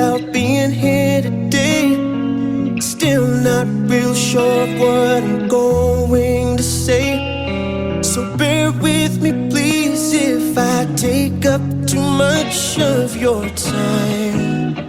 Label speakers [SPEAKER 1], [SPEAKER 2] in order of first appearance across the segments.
[SPEAKER 1] about being here today. Still not real sure of what I'm going to say. So bear with me please if I take up too much of your time.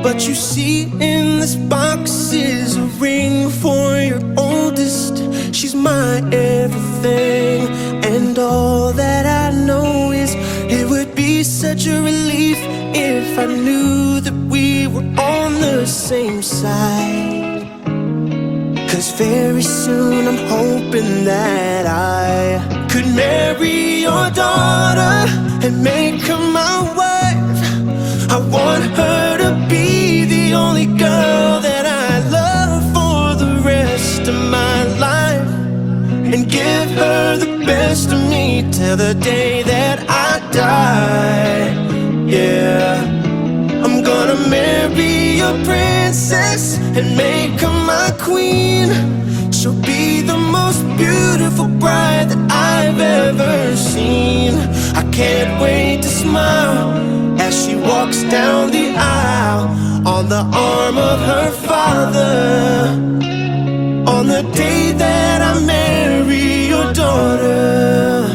[SPEAKER 1] But you see in this box is a ring for your oldest. She's my everything, and all that I know is it would be such a relief if I knew that we were on the same side. 'Cause very soon I'm hoping that I could marry your daughter and make her my wife. I want her to be the only girl that I love for the rest of my life, and give her the best of me till the day that I die. Yeah, I'm gonna marry your princess and make her my queen. She'll be the most beautiful bride that I've ever seen. I can't wait to smile as she walks down the aisle on the arm of her father, on the day that I marry your daughter.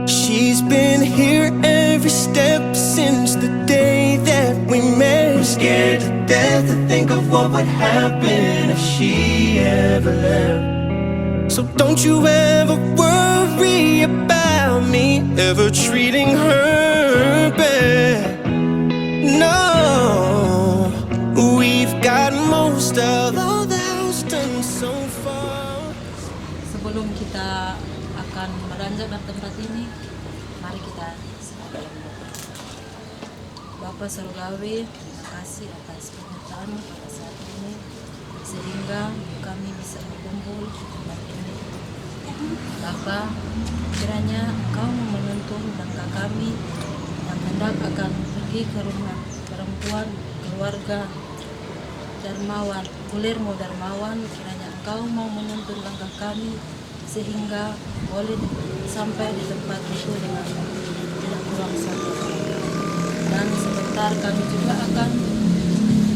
[SPEAKER 1] She's been here every step since the day that we met. Scared to death to think of what would happen if she ever left. So don't you ever worry about me ever treating her bad. No, we've got most of all the house done so far.
[SPEAKER 2] Sebelum kita akan beranjak dari tempat ini, mari kita dalam doa. Bapa Surgawi, terima kasih atas penyertaan pada saat ini, sehingga kami bisa berkumpul di tempat ini. Bapa, kiranya Engkau menuntun langkah kami yang hendak akan pergi ke rumah perempuan keluarga Darmawan, Guillermo Darmawan. Kiranya Engkau mau menuntun langkah kami sehingga boleh sampai di tempat itu dengan tidak kurang satu. Dan sebentar kami juga akan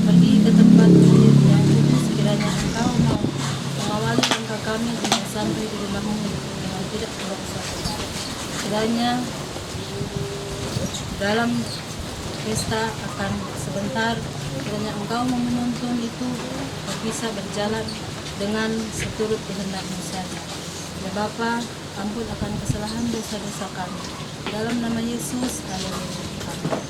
[SPEAKER 2] pergi ke tempat yang kudus. Kiranya Engkau mau mengawali langkah kami hingga sampai di rumahmu dengan tidak kurang satu. Kiranya dalam pesta akan sebentar, kiranya Engkau mau menuntun itu bisa berjalan dengan seturut kehendak-Mu saja. Ya Bapa, ampun akan kesalahan dosa-dosa kami. Dalam nama Yesus, haleluya. Amin.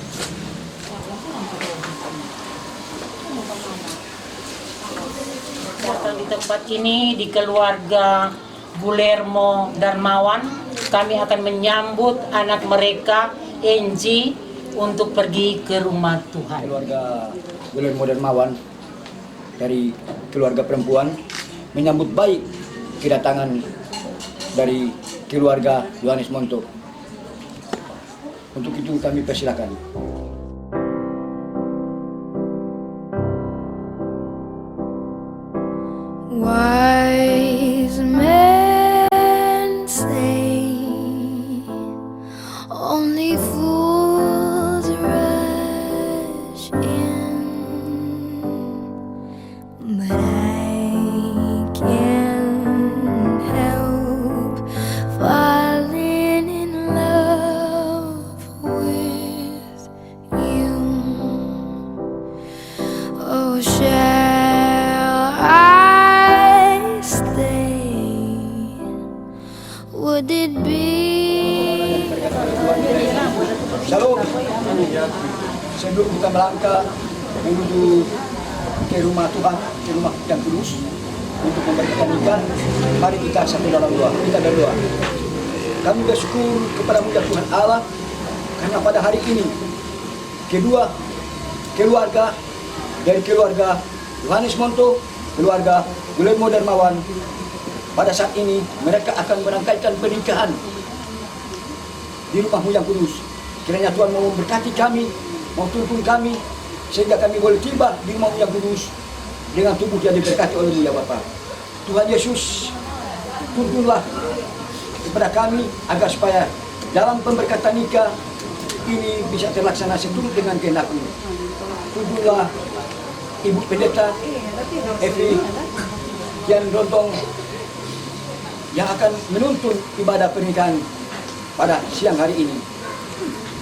[SPEAKER 3] Datang di tempat ini di keluarga Guillermo Darmawan, kami akan menyambut anak mereka Enji untuk pergi ke rumah Tuhan.
[SPEAKER 4] Keluarga Guillermo Darmawan dari keluarga perempuan menyambut baik kedatangan dari keluarga Yohanes Monto. Untuk itu kami persilakan.
[SPEAKER 5] Wise men say only fools rush in, but I can't help falling in love with you. Oh, shall I stay? Would it be?
[SPEAKER 4] Shalom. Sebelum kita melangkah menuju ke rumah Tuhan, ke rumah yang kudus untuk memberkati nikah, mari kita satu dalam doa. Kita berdoa. Kami bersyukur kepada-Mu ya Tuhan Allah, karena pada hari ini kedua keluarga dari keluarga Yohanes Monto, keluarga Guillermo Darmawan, pada saat ini mereka akan merangkaikan pernikahan di rumah-Mu yang kudus. Kiranya Tuhan mau memberkati kami, mau tuntun kami, sehingga kami boleh tiba di rumah-Mu yang kudus dengan tubuh yang diberkati oleh-Mu ya Bapa. Tuhan Yesus, tuntunlah kepada kami agar supaya dalam pemberkatan nikah ini bisa terlaksana seturut dengan kehendakmu. Tujulah Ibu Pendeta Evi Kian Dontong yang akan menuntun ibadah pernikahan pada siang hari ini.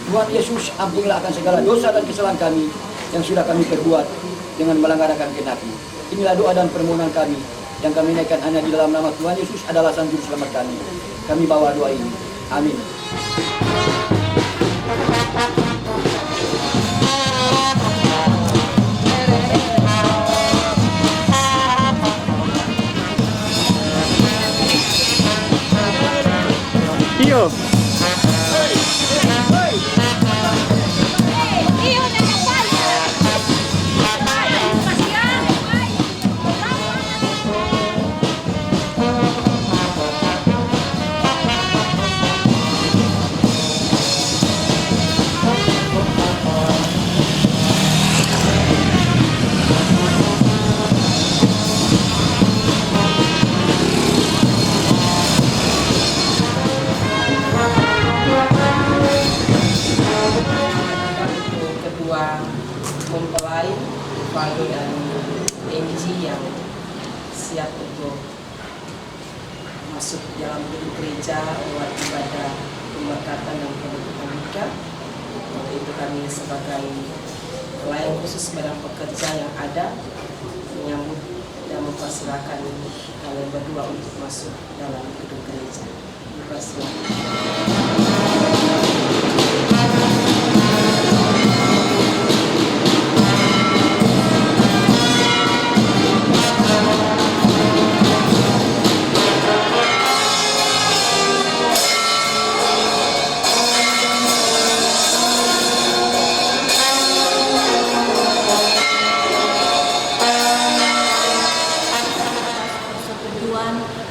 [SPEAKER 4] Tuhan Yesus, ampunilah akan segala dosa dan kesalahan kami yang sudah kami perbuat dengan melanggar akan kehendak-Mu. Inilah doa dan permohonan kami yang kami naikkan hanya di dalam nama Tuhan Yesus adalah Sang Juru Selamat kami. Kami bawa doa ini. Amin.
[SPEAKER 6] Iyo.
[SPEAKER 7] mempelai Valdo dan Enji yang siap untuk masuk dalam gedung gereja lewat ibadah pemberkatan dan pembentukan nikah. Untuk itu kami sebagai pelayan khusus bidang pekerja yang ada menyambut dan mempersilakan kalian berdua untuk masuk dalam gedung gereja. Dipersilakan.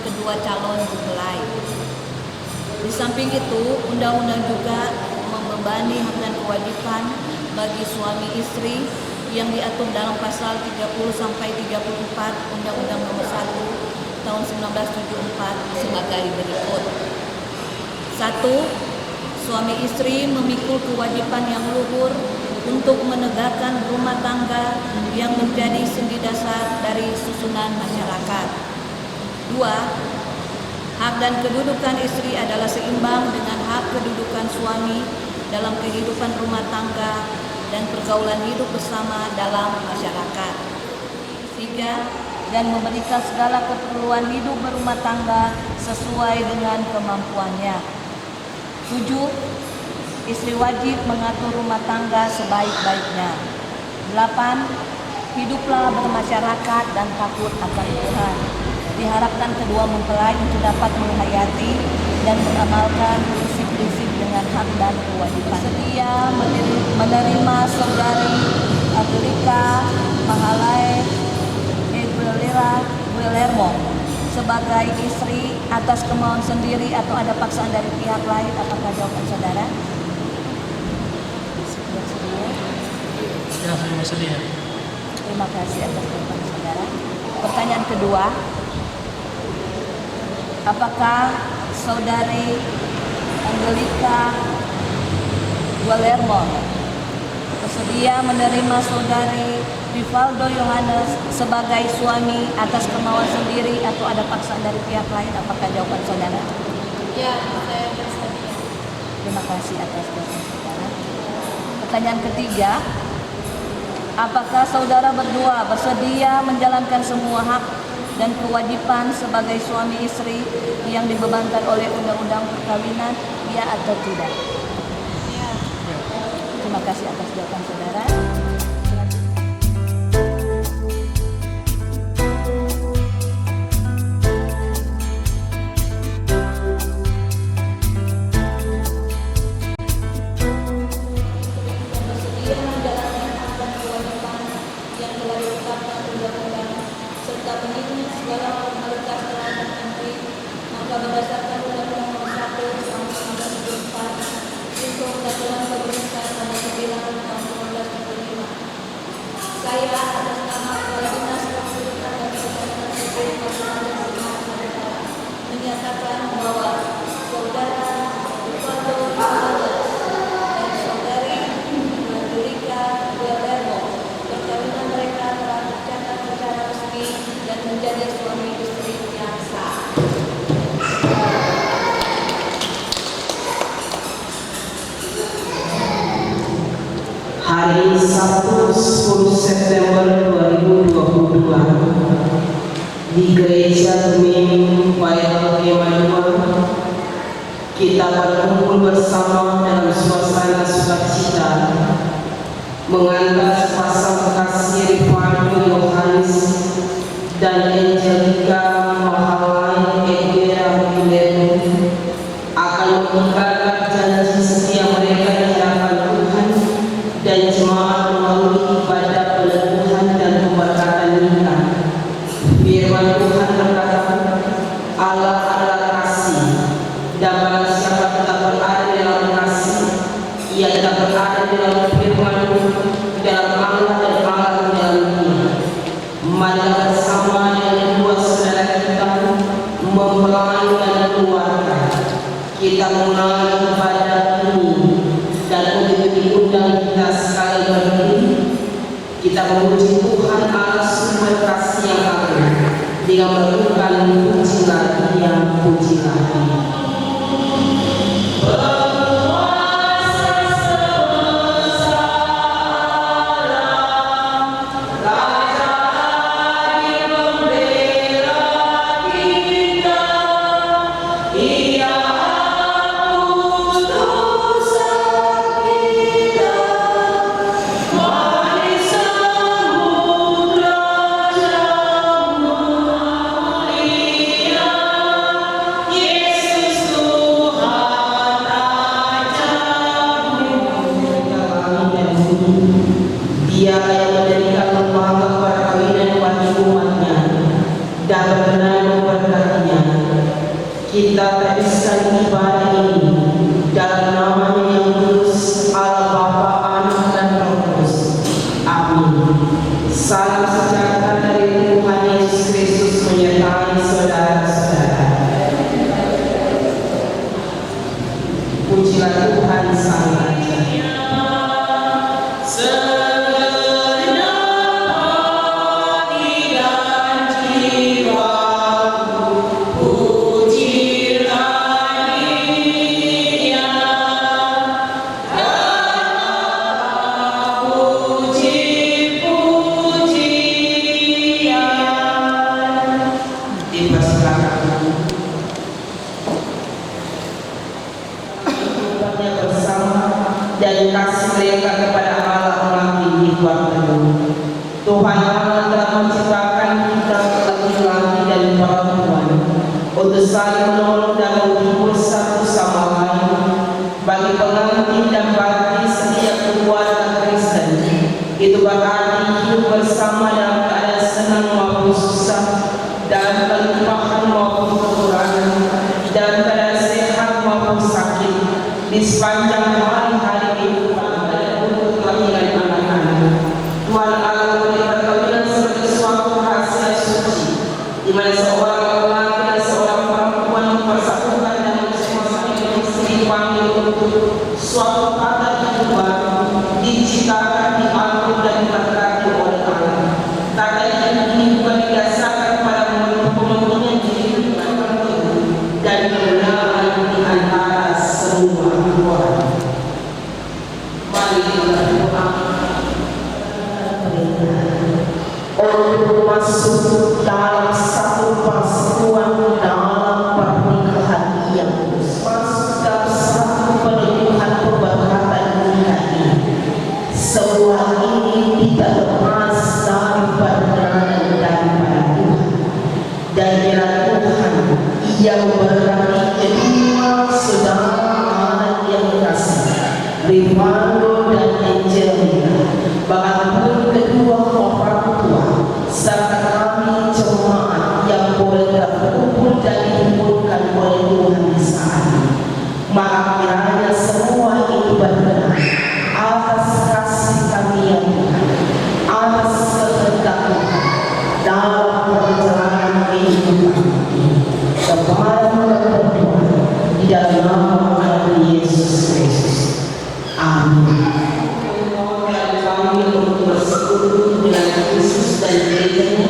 [SPEAKER 2] Kedua calon mempelai. Di samping itu, undang-undang juga membebani hak dan kewajiban bagi suami istri yang diatur dalam pasal 30 sampai 34 Undang-Undang Nomor 1 Tahun 1974 sebagai berikut. 1. Suami istri memikul kewajiban yang luhur untuk menegakkan rumah tangga yang menjadi sendi dasar dari susunan masyarakat. 2. Hak dan kedudukan istri adalah seimbang dengan hak kedudukan suami dalam kehidupan rumah tangga dan pergaulan hidup bersama dalam masyarakat. 3. Dan memberikan segala keperluan hidup berumah tangga sesuai dengan kemampuannya. 7. Istri wajib mengatur rumah tangga sebaik-baiknya. 8. Hiduplah bermasyarakat dan takut akan Tuhan. Diharapkan kedua mempelai untuk dapat menghayati dan mengamalkan prinsip-prinsip dengan hak dan kewajiban. Bersedia menerima saudari Angelica Mahalai Guillermo sebagai istri atas kemauan sendiri atau ada paksaan dari pihak lain. Apakah jawaban saudara? Bersedia?
[SPEAKER 6] Ya, saya bersedia.
[SPEAKER 2] Terima kasih atas jawaban saudara. Pertanyaan kedua. Apakah saudari Angelica Guillermo bersedia menerima saudari Rivaldo Yohanes sebagai suami atas kemauan sendiri atau ada paksaan dari pihak lain? Apakah jawaban saudara?
[SPEAKER 8] Ya, saya bersedia.
[SPEAKER 2] Terima kasih atas jawaban saudara. Pertanyaan ketiga. Apakah saudara berdua bersedia menjalankan semua hak dan kewajiban sebagai suami istri yang dibebankan oleh undang-undang perkawinan, ya atau tidak?
[SPEAKER 8] Ya.
[SPEAKER 2] Terima kasih atas jawaban saudara. Bersedia menjalankan hak dan kewajiban yang telah ditetapkan undang-undang serta mengikuti segala formalitas terhadap menteri, maka berdasarkan Undang-Undang Nomor 1 Tahun 1974 untuk peraturan pemerintah nomor 9 Tahun 1975
[SPEAKER 9] Hari Sabtu 10 September 2022 di Gereja Tumim Bayan Emanuel kita berkumpul bersama dalam suasana sukacita mengantar sepasang kekasih Rifano Yohanes dan Angelica Mahalai Edera William akan mengikrarkan janji setia mereka di hadapan Tuhan dan jemaat melalui ibadah peneguhan dan pemberkatan nikah. Firman Tuhan berkata, Allah adalah kasih, dan barang siapa tidak berada dalam kasih, ia tidak berada dalam firman dalam Allah dan Allah dalam Dia. Marilah bersama dengan dua saudara kita mempelai dan keluarga, kita mengenal ibadah ini dan untuk diundang kita sekali berdiri, kita memuji Tuhan Allah sumber kasih yang agung dengan melakukan puji lagi yang puji lagi. Dia yang menjadikan lembaga perkawinan bagi umatnya dan berkenan memberkatinya. Kita teruskan ibadah ini dalam namanya yang kudus, Allah Bapa, Anak dan Roh Kudus. Amin. Salam sejahtera dari Tuhan Yesus Kristus menyertai saudara-saudara. Pujilah Tuhan Sang Raja. Dan kasih mereka kepada Allah makin dikuatkan. Tuhan Allah telah menciptakan kita laki-laki dan perempuan untuk saling menolong dan menghibur satu sama lain bagi pengantin dan bagi setiap keluarga Kristen. Itu berarti hidup bersama dalam keadaan senang maupun susah, dalam kelimpahan maupun kekurangan, dalam keadaan sehat maupun sakit, di sepanjang hari-hari kehidupan dan untuk kelahiran anak-anak. Tuhan Allah memberi perkawinan sebagai suatu rahasia suci, di mana seorang laki dan seorang perempuan mempersatukan dan masing-masing istri dipanggil untuk suatu kata hidup baru, diciptakan, diatur dan diberkati oleh Allah. Kata ini bukan didasarkan pada pemenuhan diri dan kebenaran di antara semua orang. Mari kita berdoa untuk masuk dalam satu persatuan dalam pernikahan yang kudus, masuk dalam satu peneguhan pemberkatan nikah ini. Semua ini tidak lepas dari perkenanan daripada Tuhan dan dari Tuhan yang berarti kedua saudara yang kasih Rifano dan Angelica, bahkan kedua orang tua serta kami jemaat yang boleh berkumpul dan dihubungkan oleh Tuhan di sana. Maka kiranya semua itu berkenan atas kasih kami yang Tuhan, atas kehendak Tuhan dalam perjalanan kehidupan ini. Kepada berdoa di dalam nama Tuhan Yesus Kristus. Amin. Kami untuk bersekutu dengan Kristus dan gerejanya.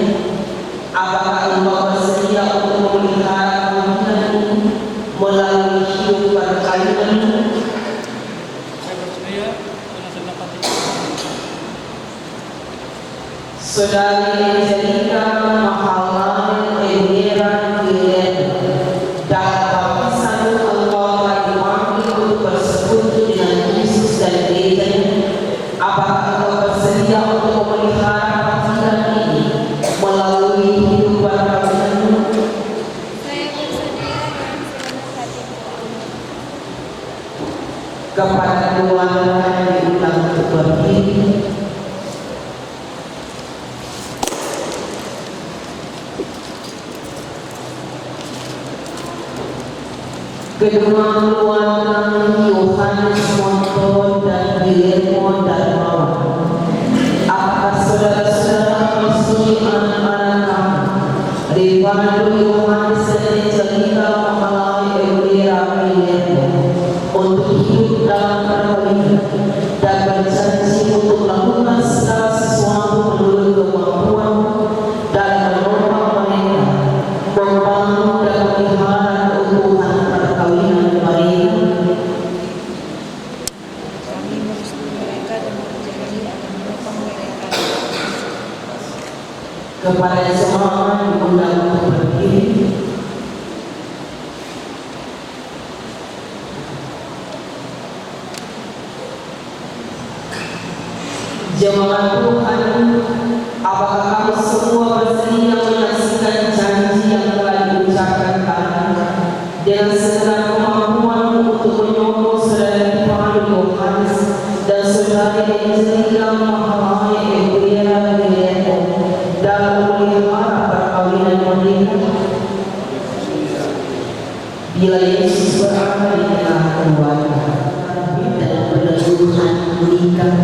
[SPEAKER 9] Apakah engkau bersedia untuk memelihara perkawinan ini melalui hidup perkawinan?
[SPEAKER 6] Saya bersedia karena saya dapat
[SPEAKER 9] Saudari Angelica Mahalan Elvira Guillermo, dalam baptisan engkau telah dipanggil untuk bersekutu dengan Yesus dan gerejanya. Apakah engkau bersedia untuk memelihara baptisan ini melalui kehidupan kabinanmu?
[SPEAKER 8] Saya bersedia dengan segenap hatiku.
[SPEAKER 9] Kepada keluarga yang diundang untuk berdiri, kedua keluarga Yohanes Monto dan Guillermo Darmawan, apakah saudara-saudara menyusui anak-anak kamu, Rivaldo Yohanes dan Angelica Mahalan Elvira Guillermo, untuk hidup dalam perkawinan dan berjanji untuk melakukan segala sesuatu menurut kemampuan dan menopang mereka, membangun dan memelihara keutuhan perkawinan mereka.
[SPEAKER 8] Kami merestui mereka dan berjanji akan menopang mereka.
[SPEAKER 9] Kepada semua diundang untuk berdiri. Jemaat Tuhan, apakah kamu semua bersedia menyaksikan janji yang telah diucapkan tadi dengan segala kemampuan untuk menyokong saudara Rivaldo Yohanes dan saudari Angelica Mahalan Elvira Guillermo dalam memelihara perkawinan mereka? Bila Yesus berada di tengah keluarga dan peneguhan menikah,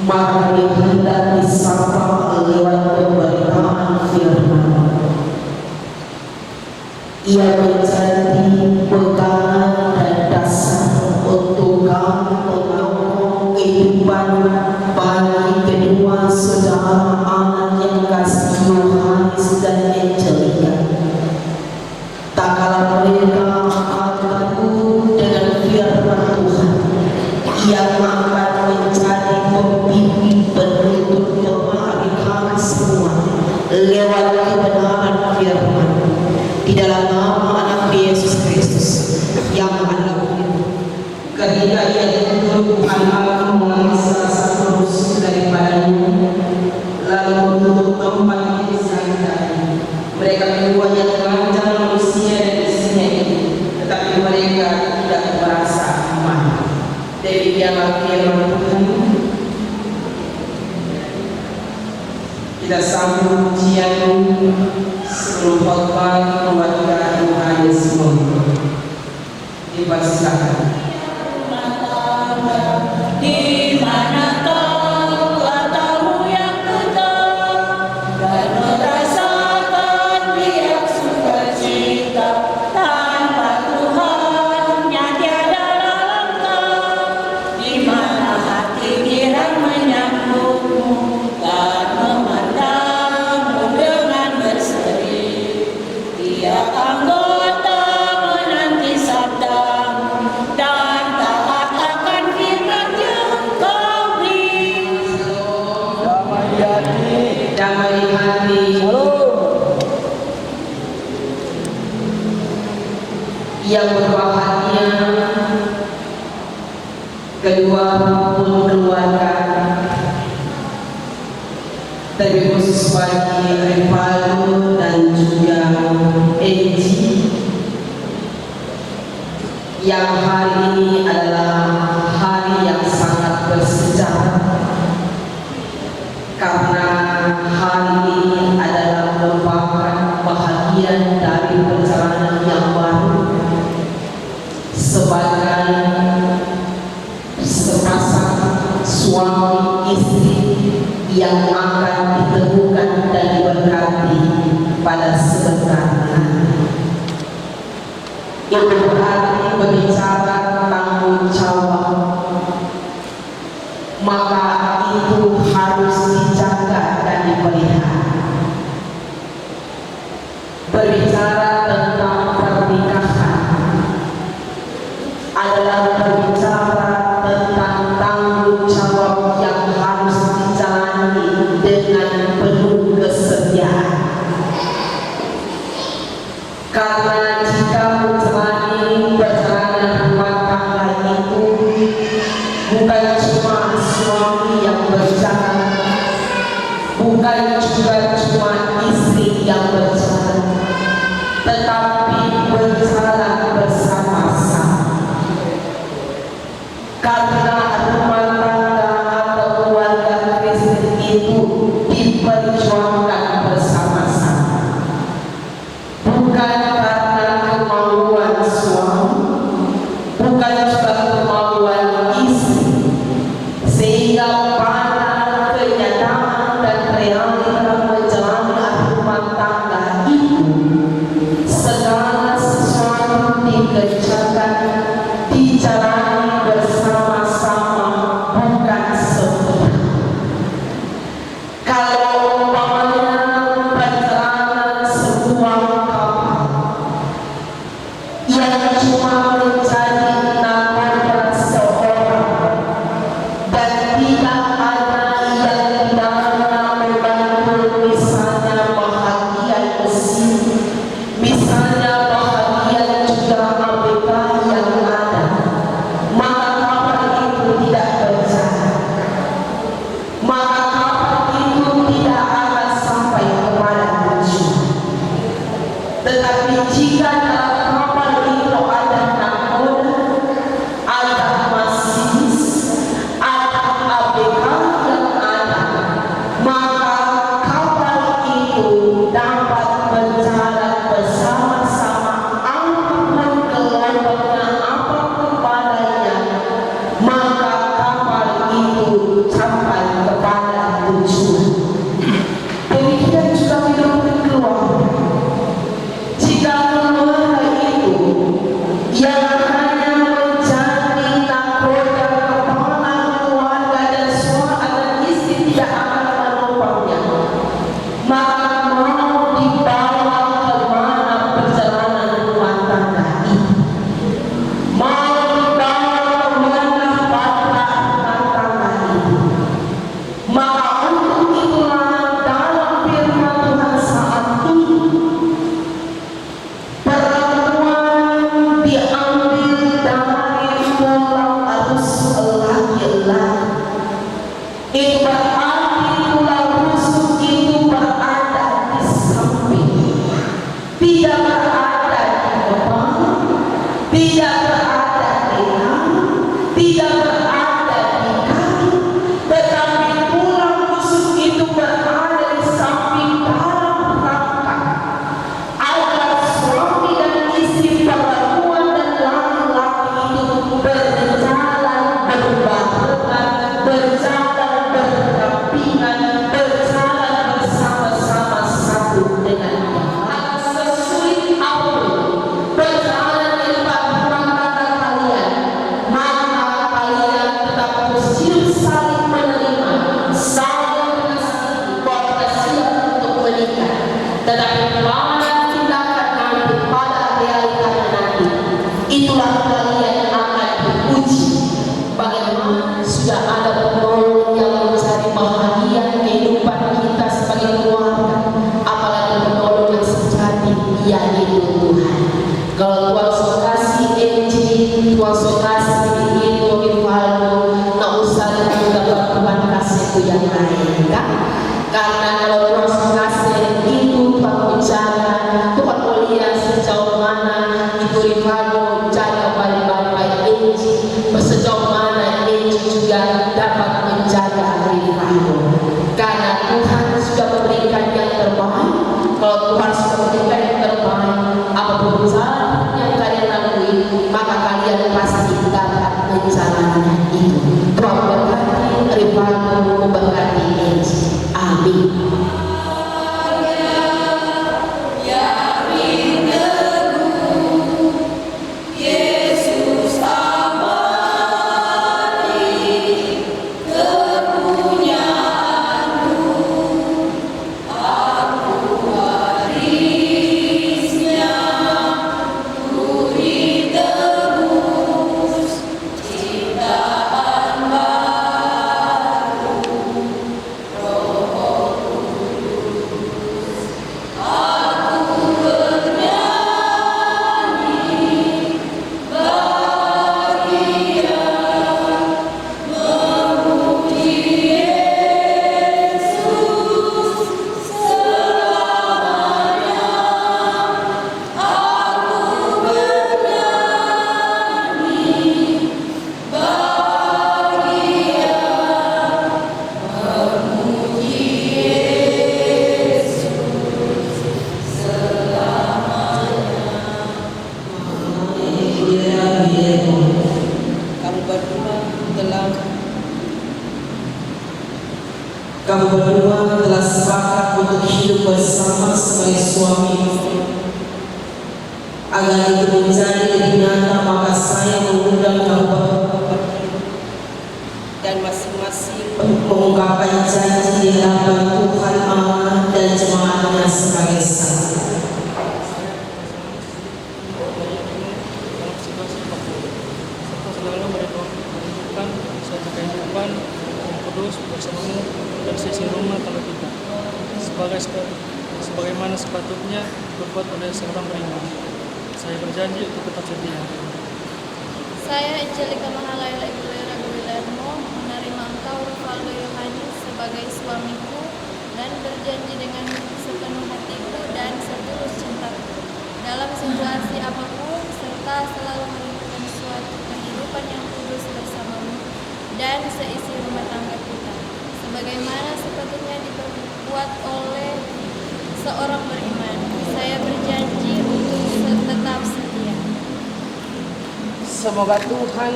[SPEAKER 9] maka dia hendak disapa lewat pemberitaan firman. Ia menjadi pegangan dan dasar untuk kamu menyokong kehidupan bagi kedua saudara anak yang kasih Yohanes dan Angelica. Tak kala mereka akan teguh dengan firman Tuhan, ia akan menjadi pembimbing penuntun kepada kami semua lewat kebenaran firman di dalam nama anak Yesus Kristus yang adalah ketika ia dituntut Tuhan Allah melalui salah satu rusuh daripadanya, lalu menutup tempat ini sekali. Mereka keduanya terancam manusia dan isinya ini, tetapi mereka tidak merasa aman. Demikianlah firman Tuhan. Kita sambung pujian sebelum khotbah membaca Tuhan Yesus. Dipersilakan.
[SPEAKER 3] Di manakah katamu yang tetap dan merasakan riak sukacita tanpa Tuhannya tiada langkah, di mana hati girang menyambutmu dan memandangmu dengan berseri. Tiap anggota menanti sabdamu dan taat akan firman yang kau beri.
[SPEAKER 9] Damai hati. Yang berbahagia kedua pun keluarga, tapi khusus bagi Rivaldo dan juga Angie yang hari ini adalah hari yang sangat bersejarah, karena hari ini adalah merupakan bahagian dari perjalanan yang baru sebagai sepasang suami istri yang akan ditemukan dan diberkati pada sebentar lagi. Itu berarti berbicara tanggung jawab, maka itu harus dijaga dan dipelihara. Berbicara tentang pernikahan adalah berbicara tentang tanggung jawab yang harus dijalankan bukan juga kemauan istri, sehingga pada kenyataan dan realita menjalani rumah tangga itu segala sesuatu dikerjakan, dijalani bersama-sama, bukan seorang. Kalau umpamanya perjalanan sebuah kapal yang cuma menjadi nakoda seorang dan tidak ada yang tidak membantu, misalnya bahagian mesin, misalnya bahagian juga ABK yang ada, maka kapal itu tidak berjalan, maka kapal itu tidak akan sampai kepada tujuan. Tetapi jika dalam kapal itu ada nakoda, ada masinis, ada ABK yang ada, maka kapal itu dapat berjalan bersama-sama, apapun gelombangnya, apapun badainya, maka kapal itu sampai kepada tujuan. Demikian juga hidup keluarga. Jika keluarga itu yang hanya menjadi nakoda kepala keluarga dan suami dan istri tidak akan menopangnya, maka mau dibawa kemana perjalanan rumah tangga ini? Mau dibawa kemana bahtera rumah tangga ini? Maka untuk itulah dalam firman Tuhan saat ini perempuan diambil dari tulang rusuk laki-laki. Itu berarti tulang rusuk itu berada di samping, tidak berada di depan, tidak berada di kanan, tidak berada di kaki, tetapi tulang rusuk itu berada di samping dalam rangka agar suami dan istri, perempuan dan laki-laki itu berjalan berbarengan, berjalan berdampingan, berjalan bersama-sama satu dengan yang lain. Sesulit apapun berjalan di depan rumah tangga kalian, maka kalian tetap harus hidup saling menerima, saling mengasihi, bahwa siap untuk menikah. Tetapi pada tindakan nanti, pada realitanya nanti, itulah kalian akan diuji. Bagaimana sudah ada penolong yang mencari bahagia kehidupan kita sebagai keluarga, apalagi penolong yang sejati, yaitu Tuhan. Kalau Tuhan sudah kasih Tuhan sudah kasih itu Rivaldo, nggak usah dapat Tuhan kasih itu yang lain, kan? Karena kalau Tuhan sudah kasih itu, Tuhan menjaga, Tuhan melihat sejauh mana itu Rivaldo jaga baik-baik sejauh mana juga dapat menjaga Rivaldo. Karena Tuhan sudah memberikan yang terbaik. Kalau Tuhan sudah memberikan yang terbaik, apapun jalan yang kalian lalui, maka kalian pasti dapat menjalannya itu. Tuhan berkati Rivaldo, memberkati Enji. Amin.
[SPEAKER 5] Cinta
[SPEAKER 9] Kamu berdua telah sepakat untuk hidup bersama sebagai suami istri. Agar itu menjadi lebih nyata, maka saya mengundang kamu
[SPEAKER 7] dan masing-masing
[SPEAKER 9] mengungkapkan janji di hadapan Tuhan Allah dan jemaatnya sebagai saksi.
[SPEAKER 6] serta selalu menunjukkan suatu kehidupan yang kudus bersamamu dan sisi rumah tangga kita, sebagaimana sepatutnya berbuat oleh seorang beriman. Saya berjanji untuk tetap setia.
[SPEAKER 8] Saya, Angelica Mahalaila Igulera Guillermo, menerima engkau, Rivaldo Yohanes, sebagai suamiku dan berjanji dengan sepenuh hatiku dan setulus cintaku dalam situasi apapun, serta selalu menunjukkan suatu kehidupan yang kudus bersamamu dan seisi rumah tangga kita, sebagaimana sepatutnya diperbuat oleh seorang beriman. Saya berjanji untuk tetap setia.
[SPEAKER 7] semoga Tuhan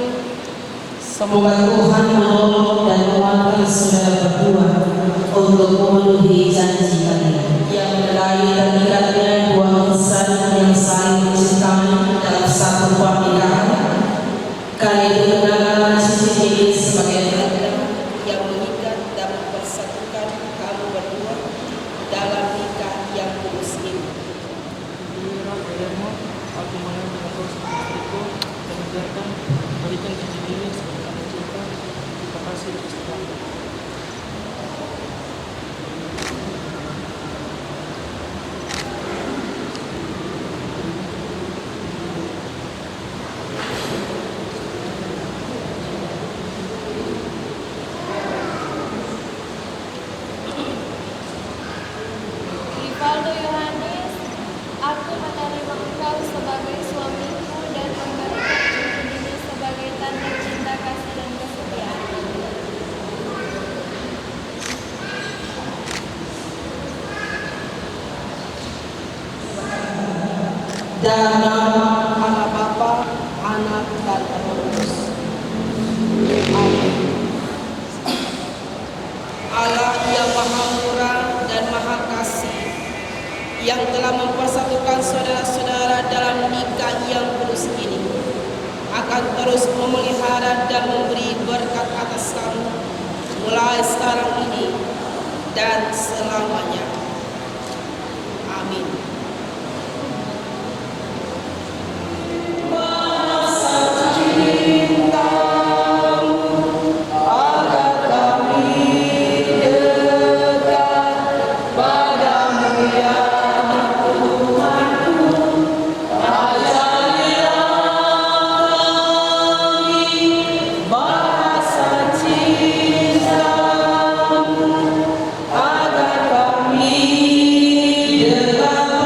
[SPEAKER 9] Semoga Tuhan menolong dan menguatkan saudara berdua untuk memenuhi janji kalian yang melalui terikatnya dua insan yang saling mencintai dalam satu pernikahan. Kali itu mengenal cincin sebagai tanda
[SPEAKER 7] yang mengikat dan mempersatukan kamu berdua dalam nikah yang kudus ini.
[SPEAKER 6] Guillermo, aku mengambil engkau sebagai istriku dan menjadikan berikan cincin ini sebagai tanda cinta, kita kasih dan kesetiaan.
[SPEAKER 8] Rivaldo Yohanes, aku menerima engkau sebagai suamiku dan memberikan cincin ini sebagai tanda cinta kasih dan kesetiaan.
[SPEAKER 9] dalam nama
[SPEAKER 7] Allah Bapa, Anak dan Roh Kudus. Amin. Allah yang Maha Murah dan Maha Kasih, yang telah mempersatukan saudara-saudara dalam nikah yang kudus ini, akan terus memelihara dan memberi berkat atas kamu mulai sekarang ini dan selamanya. Amin.
[SPEAKER 9] agar kami dekat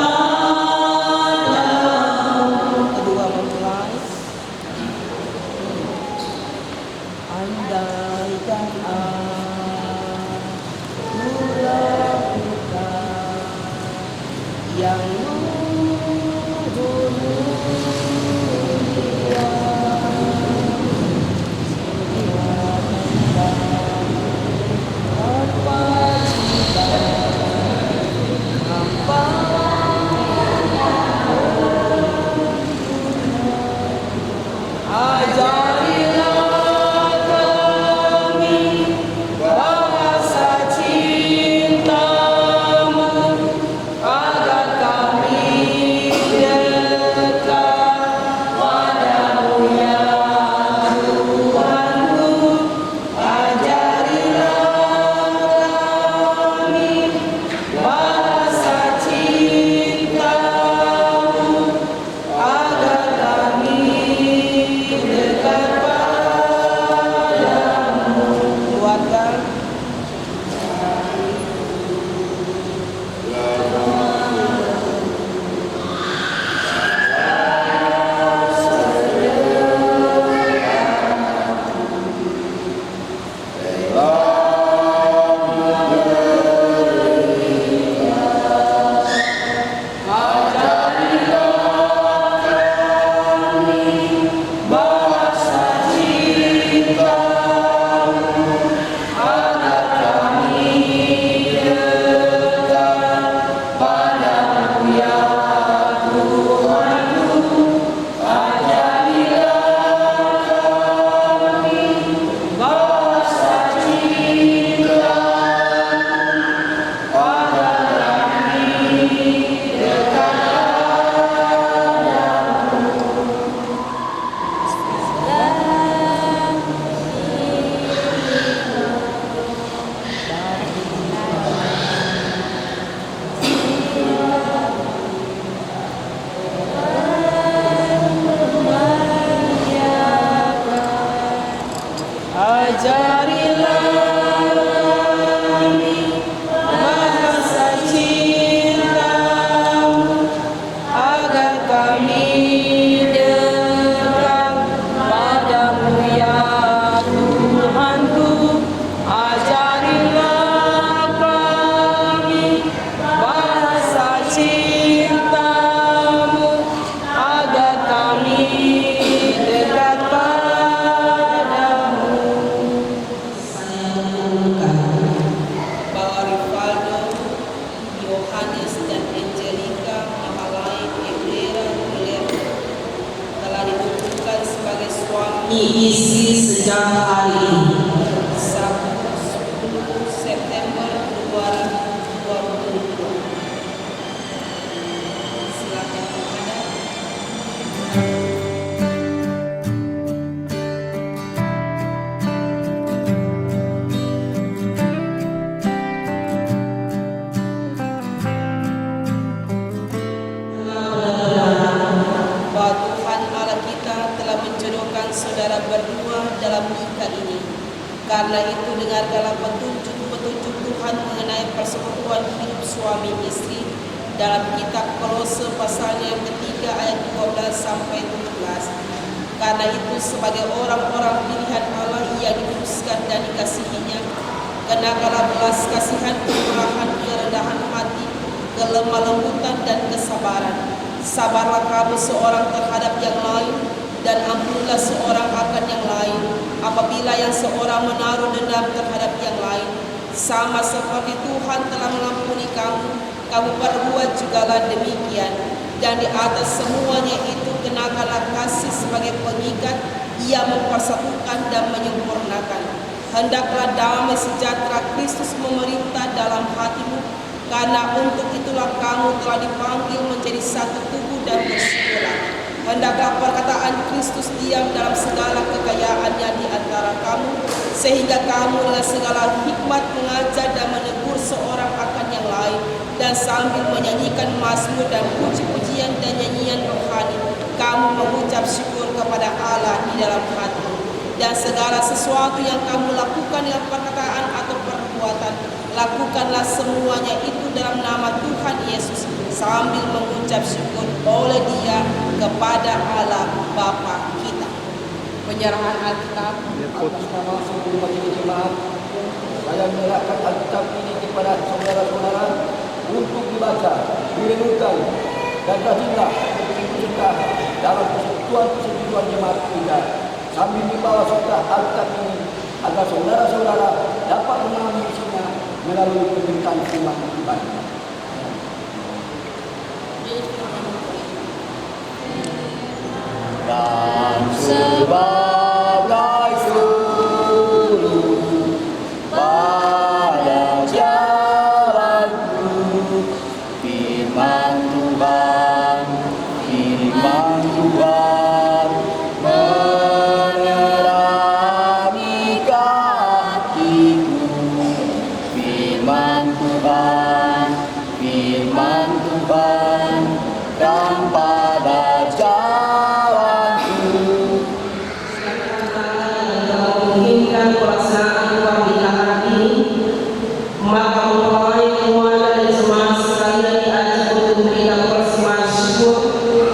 [SPEAKER 9] Isi sejak hari ini.
[SPEAKER 7] Sabtu 10 September 2022. Silakan menghadap. Bahwa Tuhan Allah kita telah menjodohkan saudara berdua dalam nikah ini. Karena itu dengarkanlah petunjuk-petunjuk Tuhan mengenai persekutuan hidup suami istri dalam kitab Kolose pasalnya yang ketiga ayat 12 sampai 17. Karena itu sebagai orang-orang pilihan Allah yang dikuduskan dan dikasihinya, kenakanlah belas kasihan, kemurahan, kerendahan hati, kelemah lembutan dan kesabaran. Sabarlah kamu seorang terhadap yang lain, dan ampunilah seorang akan yang lain. Apabila yang seorang menaruh dendam terhadap yang lain, sama seperti Tuhan telah mengampuni kamu, kamu perbuat jugalah demikian. Dan di atas semuanya itu kenakanlah kasih sebagai pengikat, ia mempersatukan dan menyempurnakan. Hendaklah damai sejahtera Kristus memerintah dalam hatimu, karena untuk itulah kamu telah dipanggil menjadi satu tubuh dan bersekulah. Hendaklah perkataan Kristus diam dalam segala kekayaannya di antara kamu, sehingga kamu dengan segala hikmat mengajar dan menegur seorang akan yang lain, dan sambil menyanyikan mazmur dan puji-pujian dan nyanyian rohani, kamu mengucap syukur kepada Allah di dalam hati. Dan segala sesuatu yang kamu lakukan dengan perkataan atau perbuatan, lakukanlah semuanya itu dalam nama Tuhan Yesus, sambil mengucap syukur oleh Dia kepada Allah Bapa kita. Penyerahan Alkitab.
[SPEAKER 4] Atas nama seluruh majelis jemaat, saya menyerahkan Alkitab ini kepada saudara-saudara untuk dibaca, direnungkan, dan rajinlah untuk serta dalam persekutuan jemaat kita, sambil dibawa serta Alkitab ini agar saudara-saudara dapat memahami isinya melalui pemberitaan firman Tuhan.
[SPEAKER 1] Dan sebagai suluh pada jalanku, firman Tuhan menerangi kakiku. Firman Tuhan dan pada jalanku.
[SPEAKER 9] Menginginkan pelaksanaan pernikahan ini, maka mempelai keluarga dan jemaat sekalian diajak untuk memberikan persembahan syukur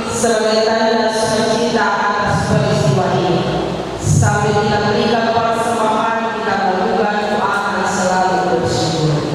[SPEAKER 9] sebagai tanda sukacita atas peristiwa ini. Sambil kita berikan persembahan, kita lakukan doa akan selalu bersyukur.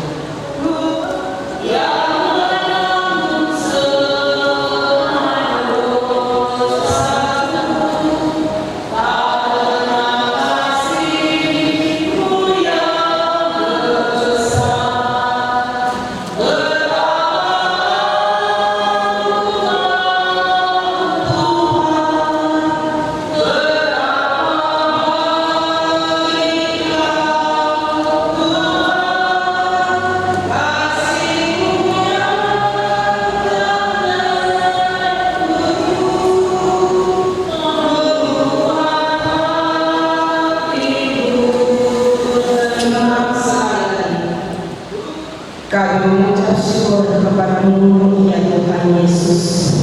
[SPEAKER 9] Kami mengucap syukur kepada-Mu ya Tuhan Yesus,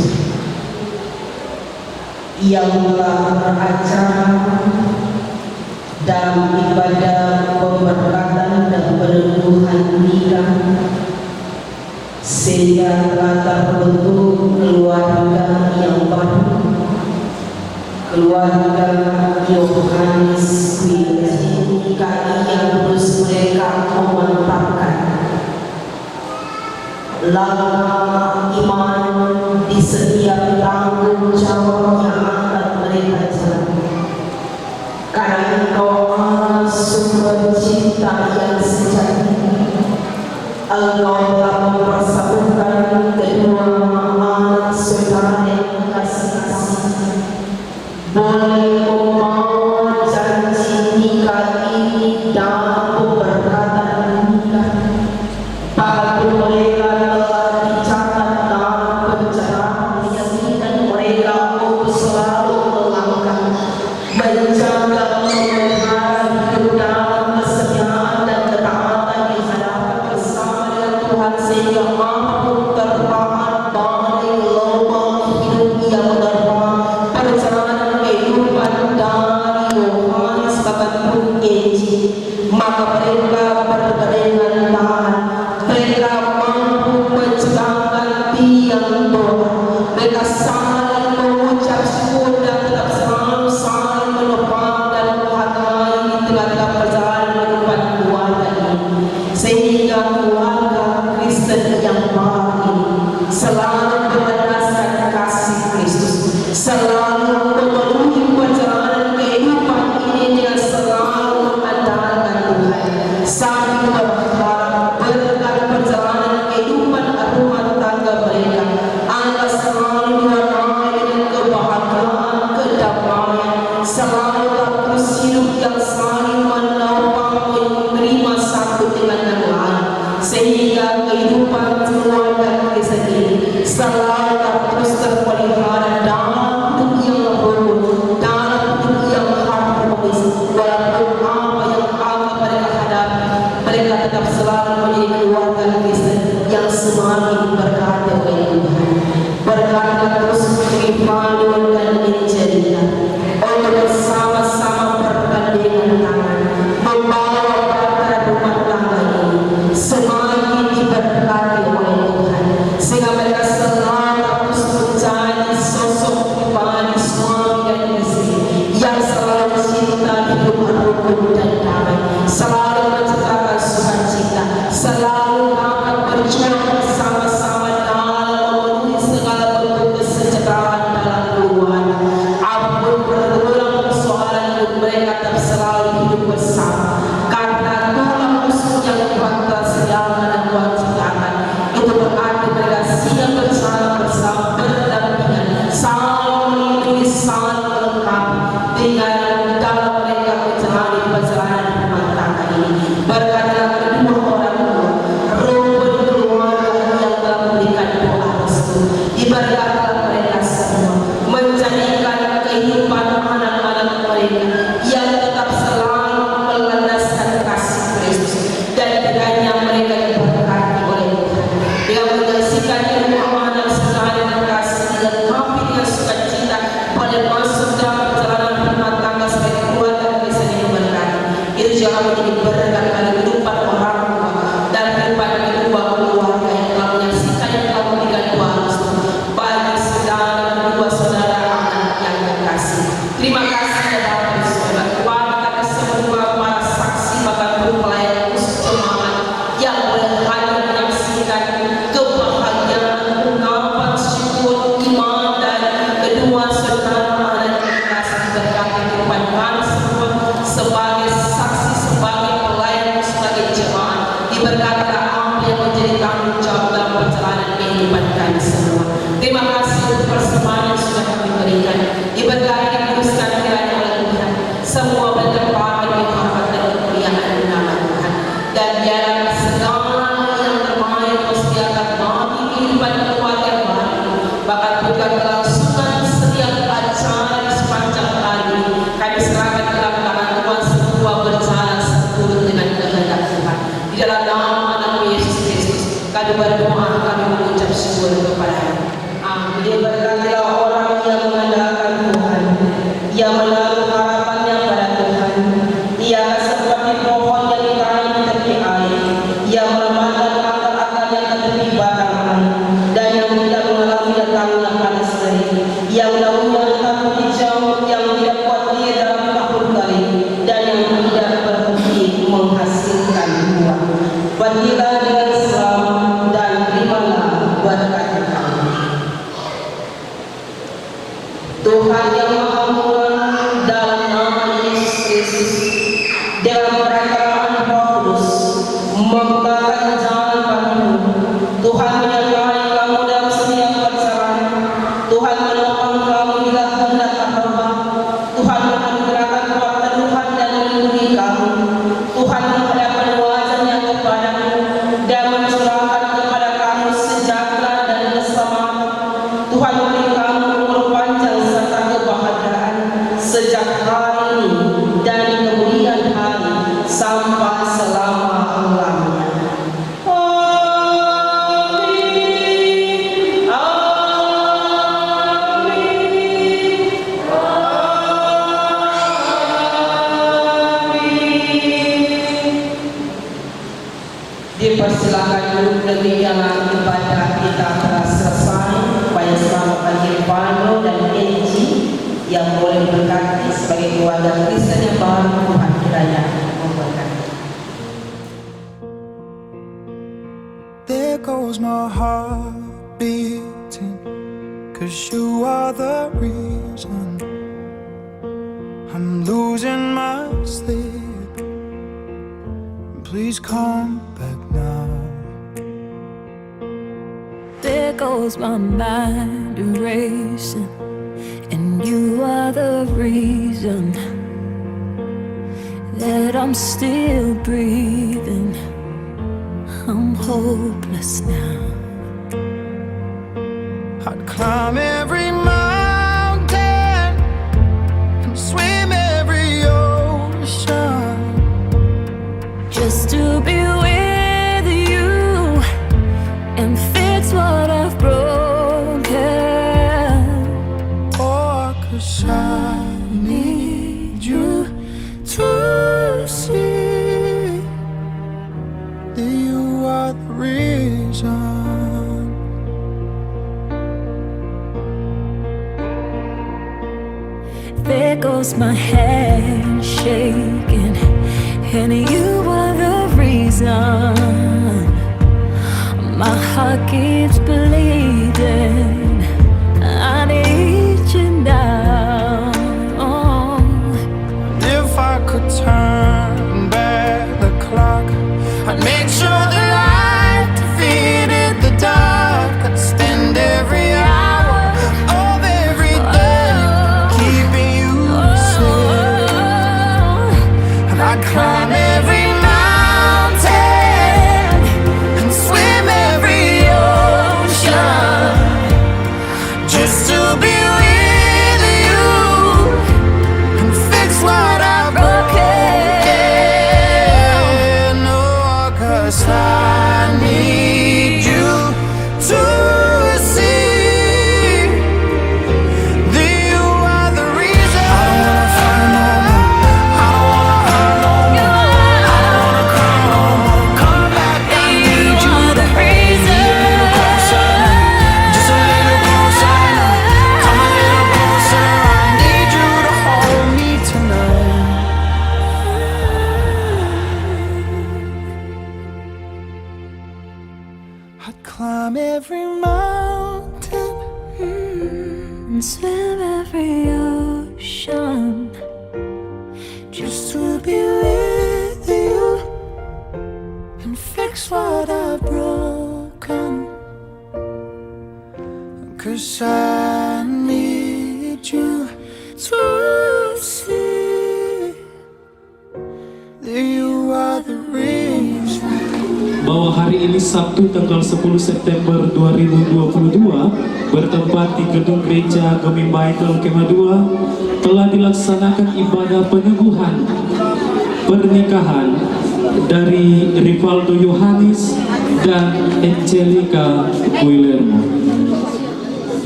[SPEAKER 9] yang telah beracara dalam ibadah langkah iman di setiap tanggung jawab yang akan mereka jalani. Karena Engkau adalah sumber cinta yang sejati. Engkau telah mempersatukan kedua anak saudara yang kasih-kasih. Boleh membawa janji nikah ini dalam perkataan nikah. Bagi mereka telah dicatat dalam pencerahan dan mereka untuk selalu melangkah, menjaga memelihara hidup dalam kesetiaan dan ketaatan di hadapan bersama dengan Tuhan sehingga mampu tertahan dari gelombang hidup yang menerpa perjalanan kehidupan dari Yohanes bahkan Injil. Maka mereka berpegangan tangan, mereka mampu mencegahkan tiang doa, mereka saling mengucap syukur dan tetap selalu saling menopang dan menghargai di tengah-tengah perjalanan kehidupan keluarga ini, sehingga keluarga Kristen yang baru ini selalu berdasarkan kasih Kristus, selalu memenuhi perjalanan kehidupan ini dengan selalu mengandalkan Tuhan, sambil berharap berkat perjalanan kehidupan rumah tangga mereka agar selalu diwarnai dengan kebahagiaan, kedamaian, selalu terus hidup yang saling menopang, menerima satu dengan yang lain, sehingga kehidupan keluarga Kristen ini selalu terus terpelihara dalam hidup yang rukun, dalam hidup yang harmonis. Walaupun apa yang akan mereka hadapi, mereka tetap selalu menjadi keluarga Kristen yang semakin berkati oleh Tuhan. Berkati terus Emmanuel dan Angelina untuk bersama-sama bergandengan tangan membawa bahtera rumah tangga ini semakin diberkati oleh Tuhan, sehingga mereka selalu terus menjadi sosok pribadi suami dan istri yang selalu cinta hidup rukun dan damai, selalu menciptakan sukacita, selalu akan berjuang bersama-sama dalam memenuhi segala bentuk kesejahteraan dalam keluarga. Apapun berulang persoalan hidup mereka tetap selalu hidup bersama, karena tulang rusuk yang Tuhan telah sediakan dan Tuhan ciptakan itu berarti mereka siap bersama berdampingan, saling melindungi, saling melengkapi dengan dalam mereka menjalani perjalanan rumah tangga ini. Berkatlah kedua orang tua, rukun keluarga yang telah memberikan doa restu, diberkatilah mereka semua, menjadikan kehidupan anak-anak mereka yang tetap selalu melandaskan kasih Kristus, dan dengannya mereka diberkati oleh Tuhan, dengan menyaksikan kedua anak saudara dengan kasih dilengkapi dengan sukacita pada masuk dalam perjalanan rumah tangga sebagai keluarga Kristen yang berkati. Itu jangan menjadi berkat pada kehidupan orang tua dan kehidupan kedua keluarga yang telah menyaksikan yang telah memberikan doa restu bagi saudara kedua saudara anak yang terkasih. Terima kasih kepada saudara keluarga semua para saksi bahkan guru pelayan khusus jemaat yang boleh hadir menyaksikan kebahagiaan, ungkapan syukur, iman dan kedua saudara anak yang terkasih berkati kehidupan kami semua sebagai saksi, sebagai pelayan, sebagai jemaat. Diberkatilah apa yang menjadi tanggung jawab dalam perjalanan kehidupan kami semua. Terima kasih untuk persembahan yang sudah kami berikan. Diberkati dikuduskan kiranya oleh Tuhan. Semua berterpakai dihormat dan kemuliaan nama Tuhan. Dan biarlah segala yang terbaik persediakan bagi kehidupan keluarga yang baru, bahkan juga kelangsungan setiap acara di sepanjang hari ini. Kami serahkan ke dalam tangan Tuhan, semua berjalan seturut dengan kehendak Tuhan. Di dalam nama anak Yesus Kristus kami berdoa, kami mengucap syukur kepada-Nya. Amin. Berkatilah orang yang mengandalkan dalam perantaraan Roh Kudus membukakan jalan bagimu. Tuhan menyertai kamu dalam setiap perjalanan. Tuhan menopang kamu bila hendak terbang. Tuhan mengerahkan kuat Tuhan dan melindungi kamu. Tuhan menghadapkan wajahnya kepadamu dan mencurahkan kepada kamu sejahtera dan keselamatan. Tuhan memberi kamu umur panjang serta kebahagiaan sejak hari ini dan di kemudian hari sampai selama-lamanya. Dipersilakan duduk, demikianlah ibadah kita telah selesai. Supaya selamat bagi Pano dan Enji yang boleh berkati sebagai keluarga Kristen yang baru. Tuhan kiranya memberkati.
[SPEAKER 1] There goes my heart beating, 'cause you are the reason I'm losing my sleep. Please come back now.
[SPEAKER 5] There goes my mind racing, and you are the reason that I'm still breathing. I'm hopeless now.
[SPEAKER 1] I'd climb every mountain and swim every ocean
[SPEAKER 5] Just to be with you and fix what I've broken.
[SPEAKER 1] Oh, 'cause I need you to see that you are the reason.
[SPEAKER 5] There goes my hand shaking, and you are the reason my heart keeps bleeding. I need you now.
[SPEAKER 1] If I could turn back the clock, I'd make sure the light defeated the dark. I'd spend every hour of every day keeping you safe, and I'd climb every mountain and swim every ocean just to be with you and fix what I've broken. Oh, 'cause I need you to see that you are the reason. I don't wanna fight no more. I don't wanna hurt no more. I don't wanna cry no more. Come back, I need you.
[SPEAKER 5] The reason.
[SPEAKER 1] Just a little closer now. Come a little closer. I need you to hold me tonight. I'd climb every mountain
[SPEAKER 5] And swim every ocean
[SPEAKER 1] just to be with you and fix what I've broken. 'Cause I need you to see that you are the reason.
[SPEAKER 6] Bahwa hari ini Sabtu tanggal 10 September 2022 bertempat di gedung gereja Gemi Michael Kema 2 telah dilaksanakan ibadah penyembuhan pernikahan dari Rivaldo Yohanes dan Angelica Guillermo,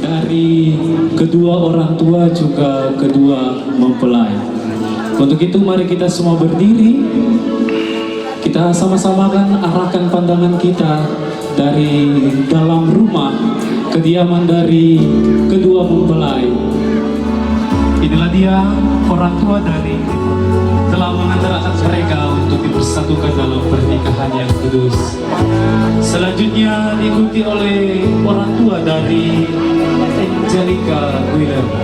[SPEAKER 6] dari kedua orang tua juga kedua mempelai. Untuk itu mari kita semua berdiri. Kita sama-sama akan arahkan pandangan kita dari dalam rumah kediaman dari kedua mempelai. Inilah dia orang tua dari telah mengantarkan mereka untuk dipersatukan dalam pernikahan yang kudus. Selanjutnya diikuti oleh orang tua dari Angelica Guillermo.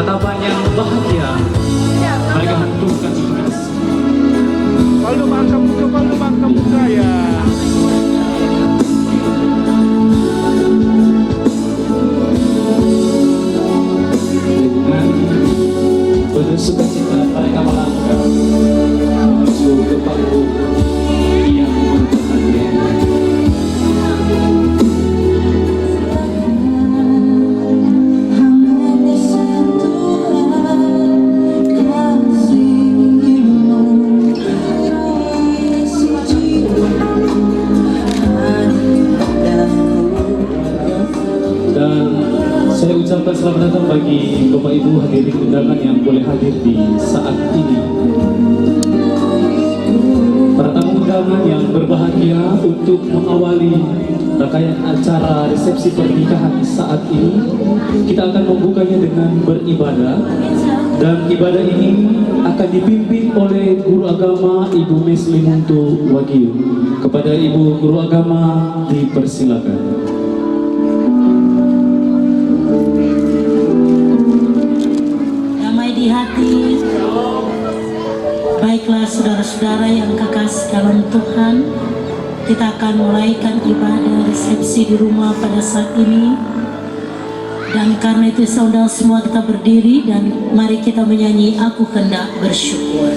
[SPEAKER 6] tatapan yang bahagia. Mereka hentukkan tugas.
[SPEAKER 10] Paldo bangka muka ya.
[SPEAKER 6] Dengan penuh sukacita mereka melangkah menuju ke panggung yang berbahagia. Saya ucapkan selamat datang bagi Bapak Ibu hadirin undangan yang boleh hadir di saat ini. Para tamu undangan yang berbahagia, untuk mengawali rangkaian acara resepsi pernikahan saat ini, kita akan membukanya dengan beribadah. Dan ibadah ini akan dipimpin oleh Guru Agama Ibu Meslimuntu Wagyu. Kepada Ibu Guru Agama dipersilakan.
[SPEAKER 3] Di hati. Baiklah saudara-saudara yang kekasih dalam Tuhan, kita akan mulaikan ibadah resepsi di rumah pada saat ini. Dan karena itu saudara semua kita berdiri dan mari kita menyanyi Aku Hendak Bersyukur.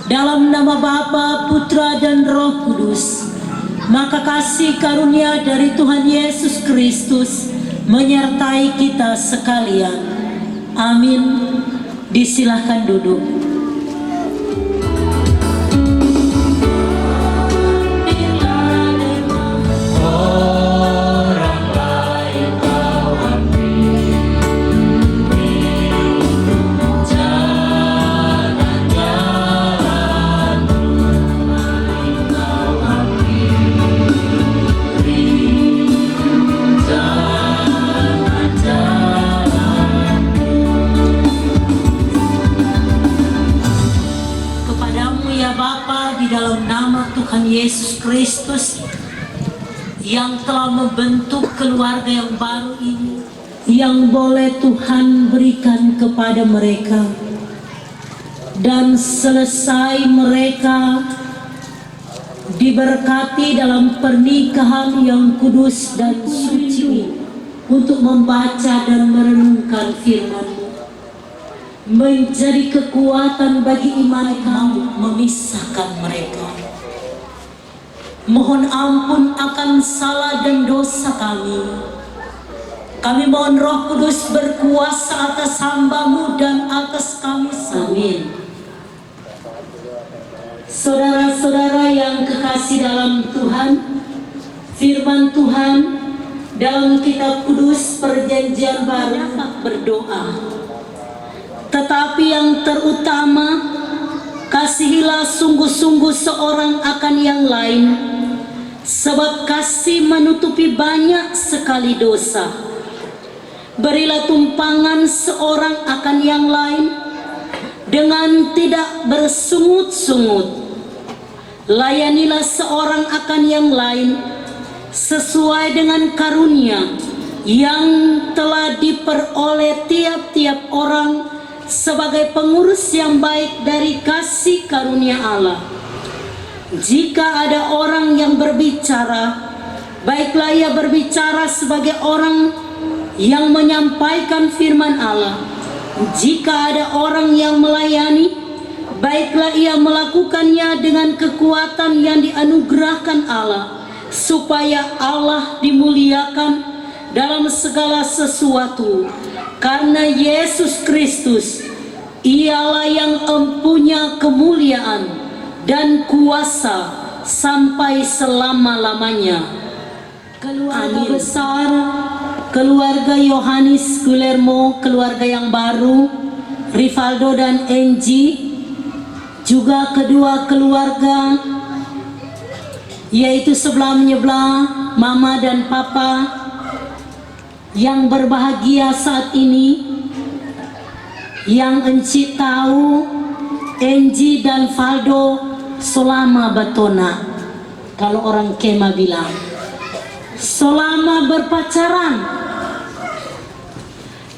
[SPEAKER 3] Dalam nama Bapa, Putra dan Roh Kudus, maka kasih karunia dari Tuhan Yesus Kristus menyertai kita sekalian. Amin. Disilahkan duduk. Yesus Kristus yang telah membentuk keluarga yang baru ini, yang boleh Tuhan berikan kepada mereka, dan selesai mereka diberkati dalam pernikahan yang kudus dan suci untuk membaca dan merenungkan firman-Mu, menjadi kekuatan bagi iman kami memisahkan mereka. Mohon ampun akan salah dan dosa kami. Kami mohon Roh Kudus berkuasa atas hamba-Mu dan atas kami. Amin. Saudara-saudara yang kekasih dalam Tuhan, firman Tuhan dalam kitab kudus Perjanjian Baru berdoa. Tetapi yang terutama, kasihilah sungguh-sungguh seorang akan yang lain, sebab kasih menutupi banyak sekali dosa. Berilah tumpangan seorang akan yang lain dengan tidak bersungut-sungut. Layanilah seorang akan yang lain sesuai dengan karunia yang telah diperoleh tiap-tiap orang sebagai pengurus yang baik dari kasih karunia Allah. Jika ada orang yang berbicara, baiklah ia berbicara sebagai orang yang menyampaikan firman Allah. Jika ada orang yang melayani, baiklah ia melakukannya dengan kekuatan yang dianugerahkan Allah, supaya Allah dimuliakan dalam segala sesuatu. Karena Yesus Kristus, ialah yang mempunyai kemuliaan dan kuasa sampai selama-lamanya. Keluarga besar, keluarga Yohanes Guillermo, keluarga yang baru Rivaldo dan Angie, juga kedua keluarga, yaitu sebelah menyebelah mama dan papa yang berbahagia saat ini. Yang Enci tahu, Angie dan Valdo selama batona, kalau orang Kema bilang selama berpacaran.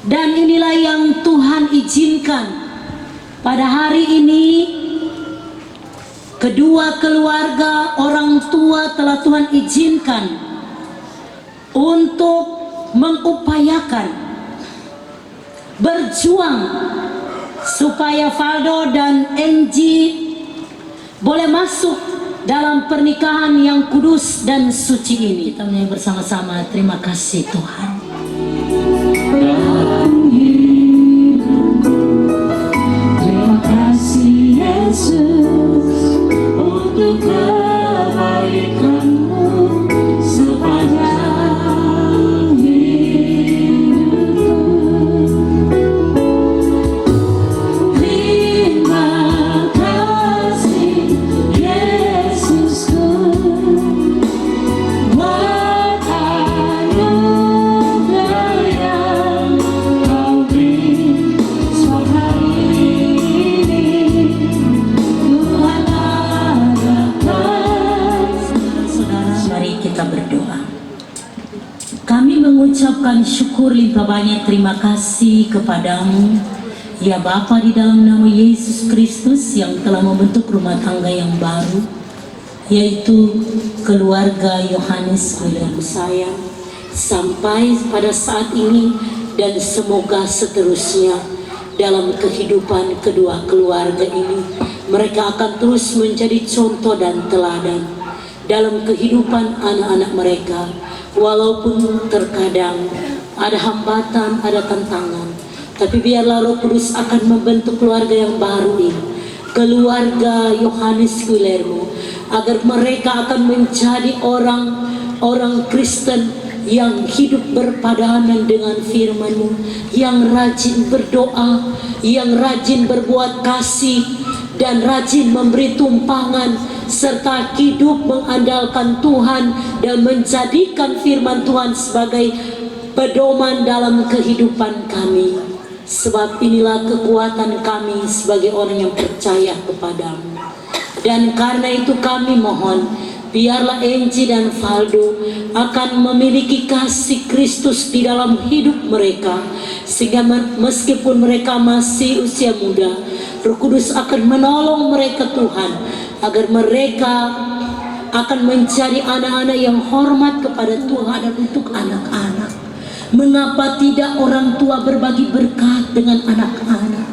[SPEAKER 3] Dan inilah yang Tuhan izinkan pada hari ini. Kedua keluarga orang tua telah Tuhan izinkan untuk mengupayakan, berjuang supaya Valdo dan Angie boleh masuk dalam pernikahan yang kudus dan suci ini. Kita menyanyi bersama-sama, terima kasih Tuhan.
[SPEAKER 5] Terima kasih Yesus untuk kebaikan-Mu sepanjang hidupku. Terima kasih Yesusku buat anugerah yang Kau beri setiap hari ini. Tuhan adakan.
[SPEAKER 3] Saudara, mari kita berdoa. Kami mengucapkan syukur limpah banyak terima kasih kepadamu, ya Bapa, di dalam nama Yesus Kristus yang telah membentuk rumah tangga yang baru, yaitu keluarga Yohanes William saya, sampai pada saat ini dan semoga seterusnya dalam kehidupan kedua keluarga ini. Mereka akan terus menjadi contoh dan teladan dalam kehidupan anak-anak mereka, walaupun terkadang ada hambatan, ada tantangan, tapi biarlah Roh Kudus akan membentuk keluarga yang baru ini, keluarga Yohanes Guillermo, agar mereka akan menjadi orang Kristen yang hidup berpadanan dengan firman-Mu, yang rajin berdoa, yang rajin berbuat kasih, dan rajin memberi tumpangan, serta hidup mengandalkan Tuhan dan menjadikan firman Tuhan sebagai pedoman dalam kehidupan kami. Sebab inilah kekuatan kami sebagai orang yang percaya kepadamu. Dan karena itu kami mohon, biarlah Angie dan Valdo akan memiliki kasih Kristus di dalam hidup mereka, sehingga meskipun mereka masih usia muda, Roh Kudus akan menolong mereka Tuhan, agar mereka akan menjadi anak-anak yang hormat kepada Tuhan dan untuk anak-anak. Mengapa tidak orang tua berbagi berkat dengan anak-anak?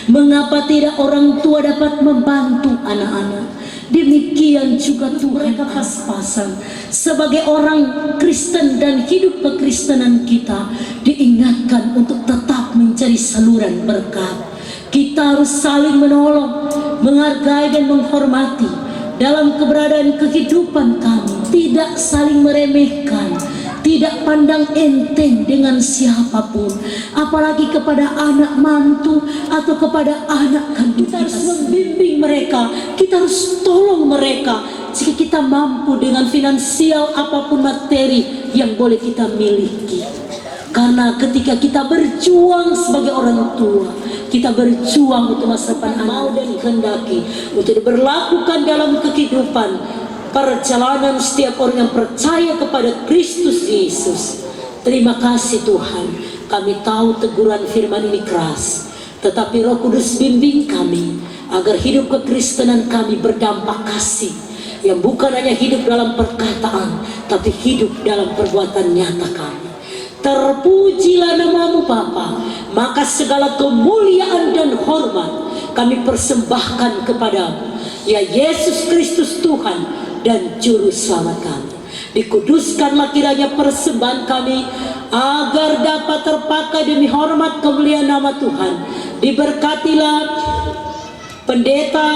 [SPEAKER 3] Mengapa tidak orang tua dapat membantu anak-anak? Demikian juga Tuhan, mereka pas-pasan sebagai orang Kristen dan hidup kekristenan kita diingatkan untuk tetap mencari saluran berkat. Kita harus saling menolong, menghargai dan menghormati dalam keberadaan kehidupan kami, tidak saling meremehkan, tidak pandang enteng dengan siapapun, apalagi kepada anak mantu atau kepada anak kandung. Kita harus membimbing mereka, kita harus tolong mereka jika kita mampu dengan finansial apapun materi yang boleh kita miliki. Karena ketika kita berjuang sebagai orang tua, kita berjuang untuk masa depan mau dan kehendaki untuk diberlakukan dalam kehidupan perjalanan setiap orang yang percaya kepada Kristus Yesus. Terima kasih Tuhan, kami tahu teguran firman ini keras, tetapi Roh Kudus bimbing kami agar hidup kekristenan kami berdampak kasih, yang bukan hanya hidup dalam perkataan, tapi hidup dalam perbuatan nyata kami. Terpujilah nama-Mu Bapa, maka segala kemuliaan dan hormat kami persembahkan kepadamu, ya Yesus Kristus Tuhan dan Juru Selamat kami. Dikuduskanlah kiranya persembahan kami, agar dapat terpakai demi hormat kemuliaan nama Tuhan. Diberkatilah pendeta,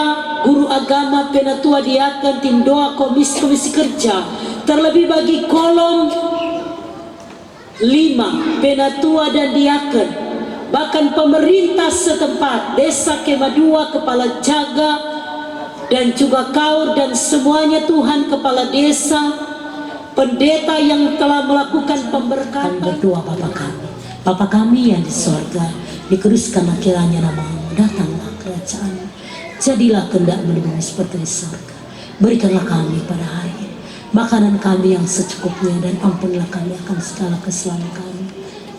[SPEAKER 3] guru agama, penatua, diaken, tim doa, komisi kerja, terlebih bagi kolom 5 penatua dan diaken, bahkan pemerintah setempat, desa Kema 2, kepala jaga, dan juga kau dan semuanya Tuhan, kepala desa, pendeta yang telah melakukan pemberkatan. Berdoa Bapa kami yang di sorga, dikuduskanlah kiranya namamu, datanglah kerajaan, jadilah kehendak-Mu di bumi seperti di sorga. Berikanlah kami pada hari ini makanan kami yang secukupnya, dan ampunilah kami akan segala kesalahan kami,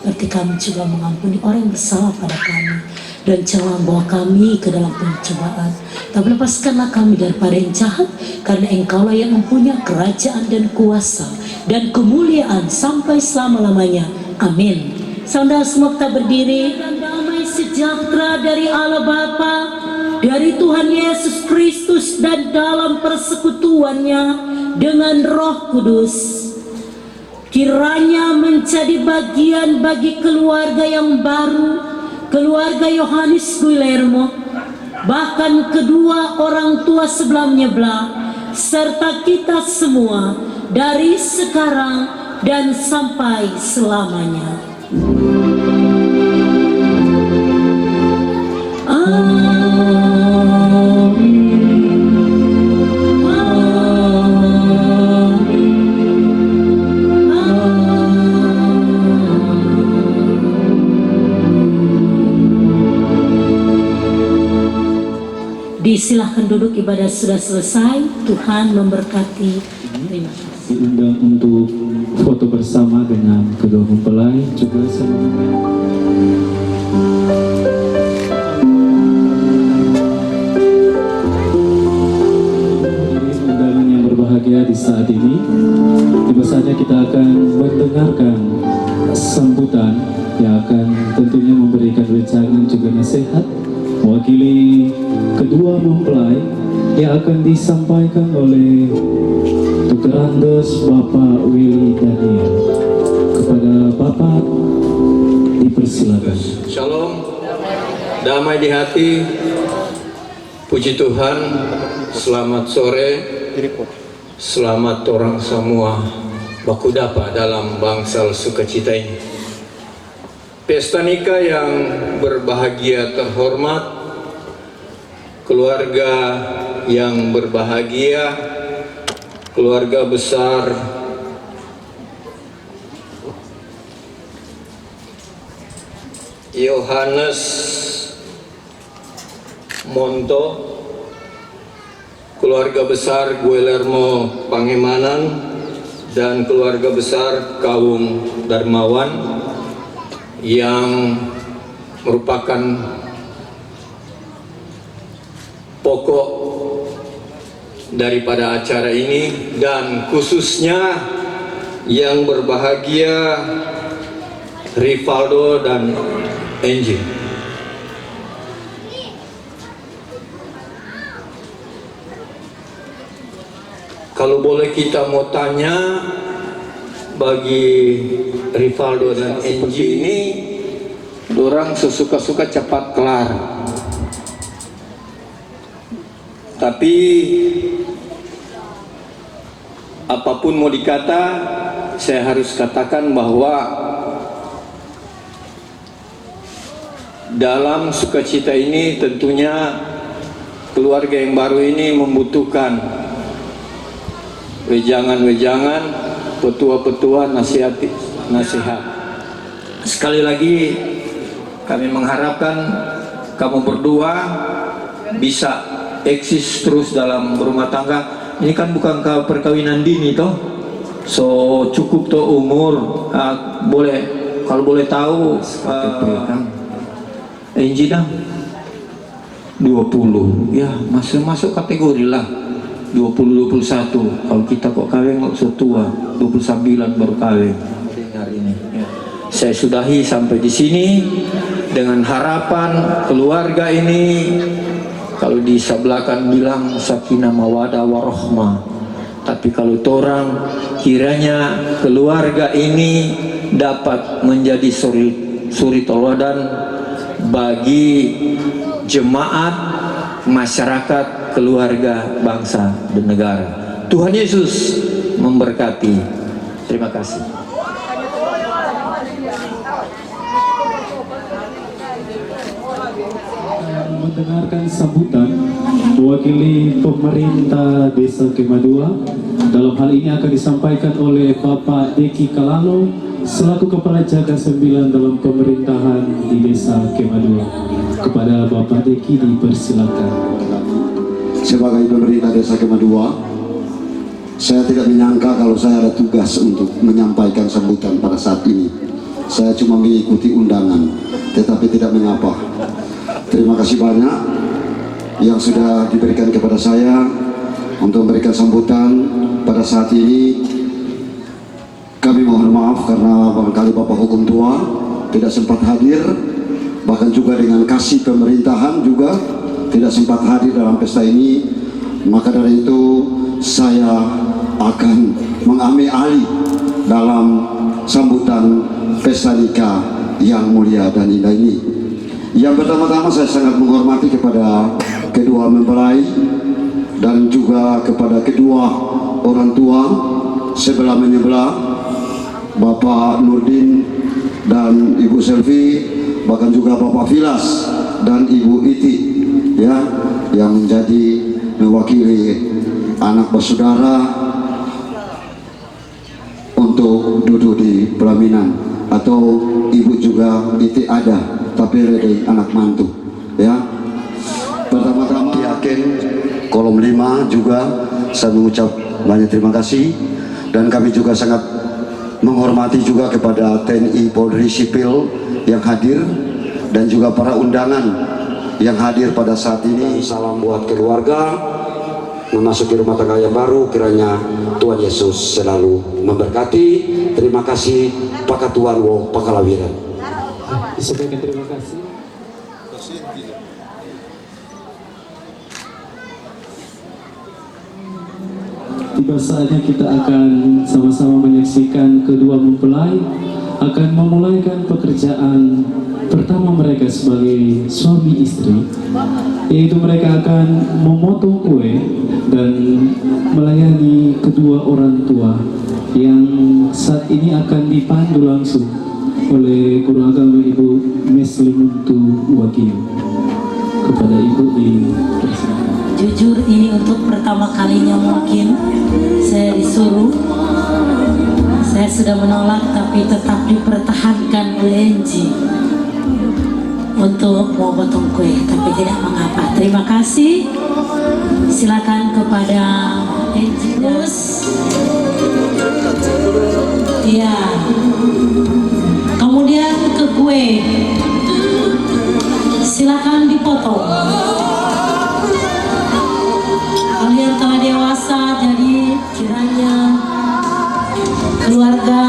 [SPEAKER 3] seperti kami juga mengampuni orang yang bersalah pada kami, dan jangan bawa kami ke dalam pencobaan, tapi lepaskanlah kami daripada yang jahat, karena Engkaulah yang mempunyai kerajaan dan kuasa dan kemuliaan sampai selama-lamanya. Amin. Saudara semua kita berdiri, dan damai sejahtera dari Allah Bapa, dari Tuhan Yesus Kristus, dan dalam persekutuannya dengan Roh Kudus, kiranya menjadi bagian bagi keluarga yang baru, keluarga Yohanes Guillermo, bahkan kedua orang tua sebelumnya belah, serta kita semua dari sekarang dan sampai selamanya. Disilahkan duduk, ibadah sudah selesai. Tuhan memberkati. Terima kasih.
[SPEAKER 6] Diundang untuk foto bersama dengan kedua mempelai juga undangan yang berbahagia di saat ini. Tiba saja kita akan mendengarkan sambutan yang akan tentunya memberikan wejangan juga nasihat mewakili kedua mempelai yang akan disampaikan oleh Dr. Andes Bapak Willy Daniel. Kepada Bapak dipersilakan.
[SPEAKER 11] Shalom, damai di hati, puji Tuhan, selamat sore, selamat orang semua baku dapa dalam bangsal sukacita ini. Pesta nikah yang berbahagia terhormat, keluarga yang berbahagia, keluarga besar Yohanes Monto, keluarga besar Guillermo Pangemanan, dan keluarga besar Kaum Darmawan yang merupakan pokok daripada acara ini, dan khususnya yang berbahagia Rivaldo dan Angie. Kalau boleh kita mau tanya, bagi Rivaldo dan Angie ini, orang sesuka-suka cepat kelar. Tapi apapun mau dikata, saya harus katakan bahwa dalam sukacita ini tentunya keluarga yang baru ini membutuhkan wejangan-wejangan, petua-petua, nasihat. Sekali lagi kami mengharapkan kamu berdua bisa eksis terus dalam berumah tangga. Ini kan bukan perkawinan dini toh, so cukup toh umur. Boleh, kalau boleh tahu, Angie dah 20, ya masuk kategori lah 20-21. Kalau kita kok kawin kok setua 29 baru kawin. Hari ini saya sudahi sampai di sini dengan harapan keluarga ini, kalau di sebelah kan bilang sakinah mawadah warohmah, tapi kalau orang kiranya keluarga ini dapat menjadi suri toladan bagi jemaat, masyarakat, keluarga, bangsa, dan negara. Tuhan Yesus memberkati. Terima kasih.
[SPEAKER 6] mendengarkan sambutan mewakili pemerintah Desa Kemah 2. Dalam hal ini akan disampaikan oleh Bapak Deki Kalalo selaku Kepala Jaga 9 dalam pemerintahan di Desa Kemah 2. Kepada Bapak Deki dipersilakan.
[SPEAKER 12] Sebagai pemerintah Desa Kemah 2, saya tidak menyangka kalau saya ada tugas untuk menyampaikan sambutan pada saat ini. Saya cuma mengikuti undangan, tetapi tidak mengapa. Terima kasih banyak yang sudah diberikan kepada saya untuk memberikan sambutan pada saat ini. Kami mohon maaf karena barangkali Bapak Hukum Tua tidak sempat hadir, bahkan juga dengan kasih pemerintahan juga tidak sempat hadir dalam pesta ini. Maka dari itu saya akan mengambil alih dalam sambutan pesta nikah yang mulia dan indah ini. Yang pertama-tama saya sangat menghormati kepada kedua mempelai dan juga kepada kedua orang tua sebelah menyebelah, Bapak Nurdin dan Ibu Selvi, bahkan juga Bapak Filas dan Ibu Iti, ya, yang menjadi mewakili anak bersaudara untuk duduk di pelaminan, atau ibu juga itu ada tapi dari anak mantu, ya. Pertama-tama yakin kolom 5 juga saya mengucap banyak terima kasih, dan kami juga sangat menghormati juga kepada TNI Polri Sipil yang hadir dan juga para undangan yang hadir pada saat ini. Salam buat keluarga memasuki rumah tangga yang baru, kiranya Tuhan Yesus selalu memberkati. Terima kasih Pak Tuan Wo Pakalawiran.
[SPEAKER 6] Sampaikan terima kasih. Tiba saatnya kita akan sama-sama menyaksikan kedua mempelai akan memulaikan pekerjaan pertama mereka sebagai suami istri, yaitu mereka akan memotong kue dan melayani kedua orang tua yang saat ini akan dipandu langsung oleh Guru Agama Ibu Meslimuntu Wakil. Kepada Ibu dipersilakan.
[SPEAKER 3] Jujur ini untuk pertama kalinya mungkin saya disuruh. Saya sudah menolak tapi tetap dipertahankan oleh Enji untuk mau potong kue, tapi tidak mengapa. Terima kasih. Silakan kepada Enji Gus. Ya. Kemudian ke kue. Silakan dipotong. Kalian telah dewasa, jadi kiranya keluarga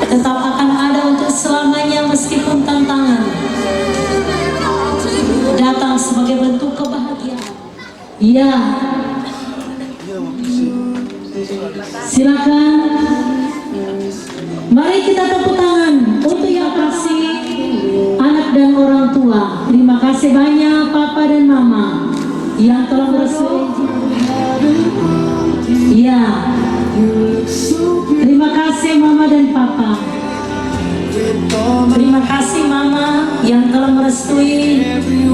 [SPEAKER 3] tetap akan ada untuk selamanya meskipun tantangan datang sebagai bentuk kebahagiaan. Iya. Silakan. Mari kita tepuk tangan untuk yang kasih anak dan orang tua. Terima kasih banyak Papa dan Mama yang telah merestui. Iya. Terima kasih Mama dan Papa. Terima kasih Mama yang telah merestui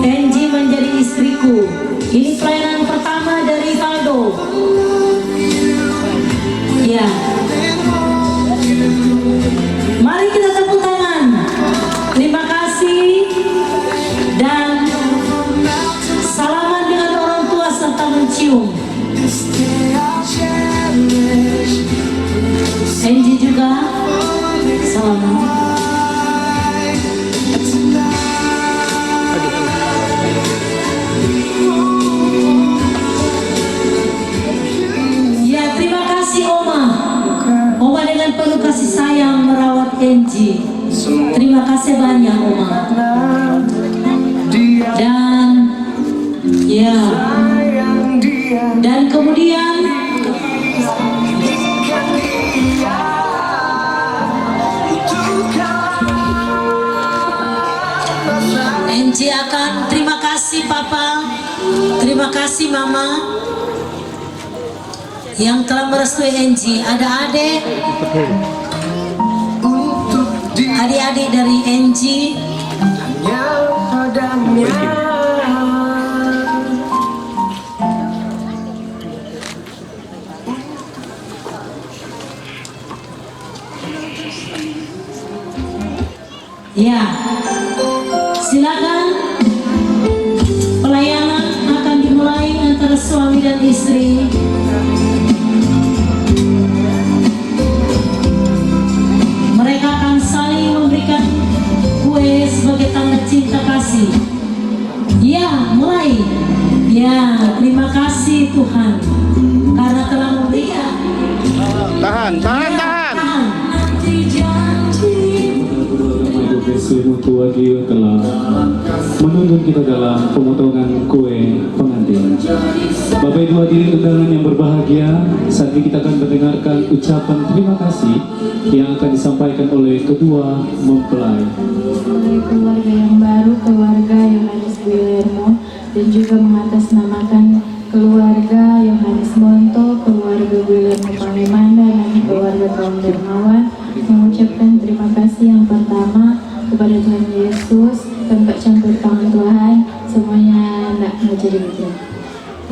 [SPEAKER 3] Enji menjadi istriku. Ini pelayanan pertama dari Valdo. Ya. Mari kita tepuk tangan. Terima kasih dan salaman dengan orang tua serta mencium. Enji juga salaman. Ya, terima kasih Oma. Oma dengan penuh kasih sayang merawat Enji. Terima kasih banyak Oma. Dan ya, dan kemudian Enji akan terima kasih Papa, terima kasih Mama yang telah merestui Enji. Ada adik-adik dari Enji suami dan istri. Mereka akan saling memberikan kue sebagai tanda cinta kasih. Ya, mulai. Ya, terima kasih Tuhan karena telah memberikan.
[SPEAKER 10] Tahan.
[SPEAKER 6] Tua dia telah menuntun kita dalam pemotongan kue pengantin. Bapak Ibu hadirin undangan yang berbahagia, saat ini kita akan mendengarkan ucapan terima kasih yang akan disampaikan oleh kedua mempelai.
[SPEAKER 8] Oleh keluarga yang baru, keluarga Yohanes Guillermo, dan juga mengatasnamakan keluarga Yohanes Monto, keluarga Guillermo Pangemanda, dan keluarga kaum dermawan, mengucapkan terima kasih yang pertama kepada Tuhan Yesus, tanpa campur tangan Tuhan, semuanya tidak jadi begitu.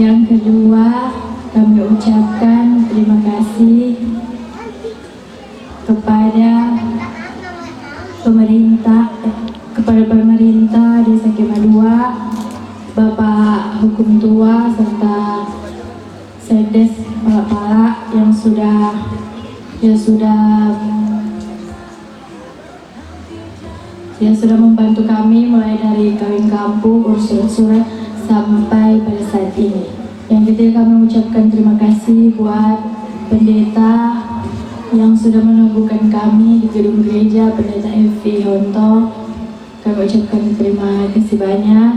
[SPEAKER 8] Yang kedua, kami ucapkan terima kasih kepada pemerintah Desa Kema 2, Bapak Hukum Tua, serta Sedes Palak-Palak yang sudah membantu kami mulai dari kawin kampung, urus surat sampai pada saat ini. Yang ketiga, kami mengucapkan terima kasih buat pendeta yang sudah menunggukan kami di gedung gereja, pendeta Evi Honto. Kami ucapkan terima kasih banyak.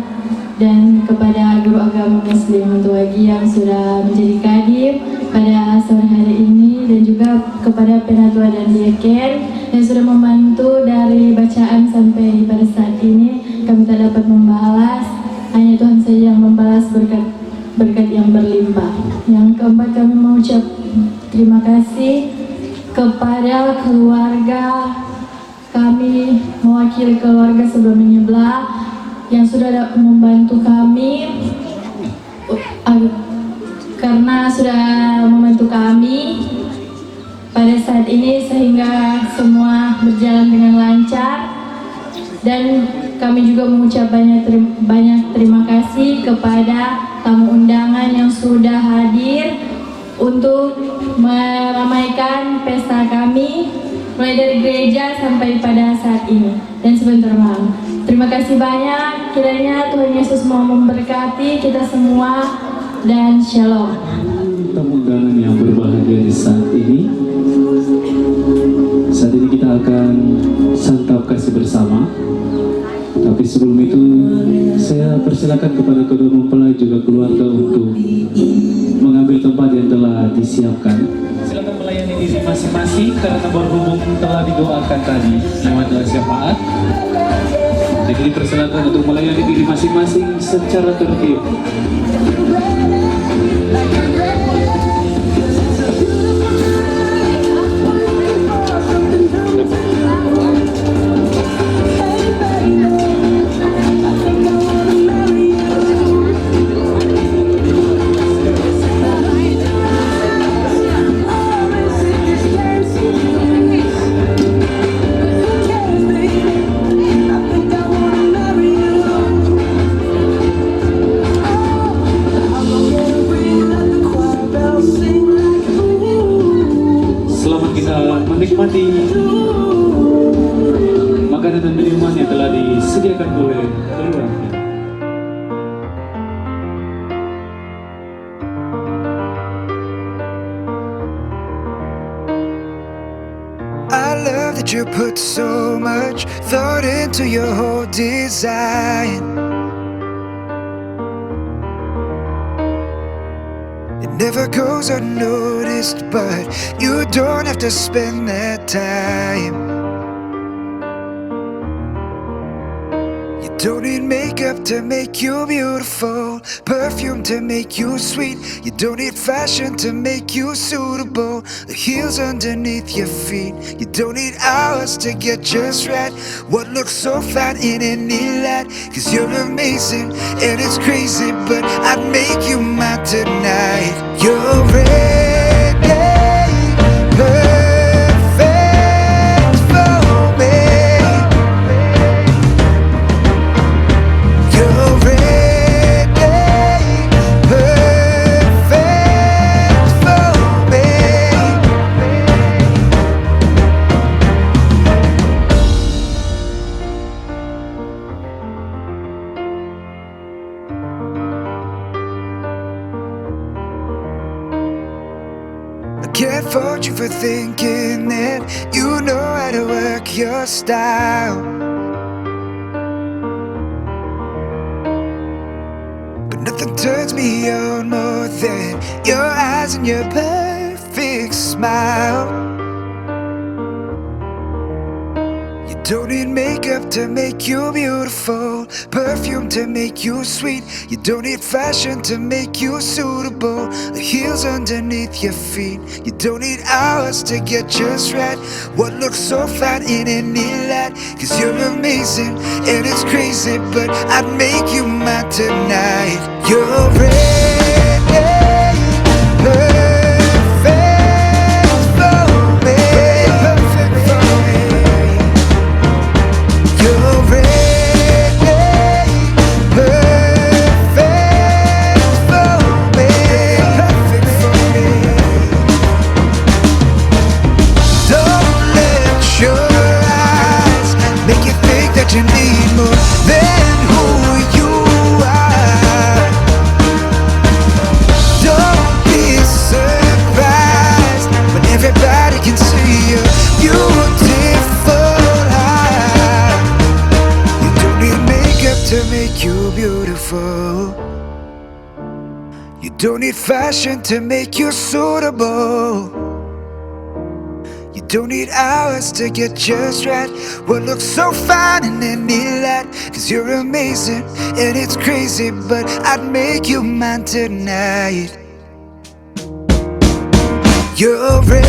[SPEAKER 8] Dan kepada guru agama Muslim Hontoagi yang sudah menjadi kadim pada sore hari ini, dan juga kepada penatua dan diaken yang sudah membantu dari bacaan sampai pada saat ini. Kami tak dapat membalas, hanya Tuhan saja yang membalas berkat yang berlimpah. Yang keempat, kami mengucap terima kasih kepada keluarga kami, mewakili keluarga sebelah menyebelah yang sudah membantu kami, karena sudah membantu kami pada saat ini sehingga semua berjalan dengan lancar. Dan kami juga mengucap banyak terima kasih kepada tamu undangan yang sudah hadir untuk meramaikan pesta kami mulai dari gereja sampai pada saat ini dan sebentar malam. Terima kasih banyak, kiranya Tuhan Yesus mau memberkati kita semua, dan shalom.
[SPEAKER 6] Tamu undangan yang berbahagia di saat ini kita akan santap kasih bersama. Tapi sebelum itu saya persilakan kepada kedua mempelai juga keluarga untuk mengambil tempat yang telah disiapkan. Silakan melayani diri masing-masing karena berhubung telah didoakan tadi lewat doa syafaat. Jadi dipersilakan untuk melayani diri masing-masing secara tertib. Menikmati makanan dan minuman yang telah disediakan oleh keluarga.
[SPEAKER 1] I love that you put so much thought into your whole design. Never goes unnoticed, but you don't have to spend that time. You don't need makeup to make you beautiful, perfume to make you sweet. You don't need fashion to make you suitable, the heels underneath your feet. You don't need hours to get just right. What looks so fine in any light? Cause you're amazing and it's crazy, but I'd make you mine tonight. You're ready, perfect for me. You're ready, perfect
[SPEAKER 13] can't fault you for thinking that you know how to work your style. But nothing turns me on more than your eyes and your perfect smile. Don't need makeup to make you beautiful, perfume to make you sweet. You don't need fashion to make you suitable, the heels underneath your feet. You don't need hours to get just right. What looks so fine in any light? Cause you're amazing and it's crazy, but I'd make you mine tonight. You're ready, perfect for me, perfect for me. You're ready, perfect for me, perfect for me. Don't let your eyes make you think that you need more than who you are. Don't be surprised when everybody can see you beautiful. To make you beautiful, you don't need fashion to make you suitable. You don't need hours to get just right. What looks so fine in any light? Cause you're amazing and it's crazy, but I'd make you mine tonight. You're ready,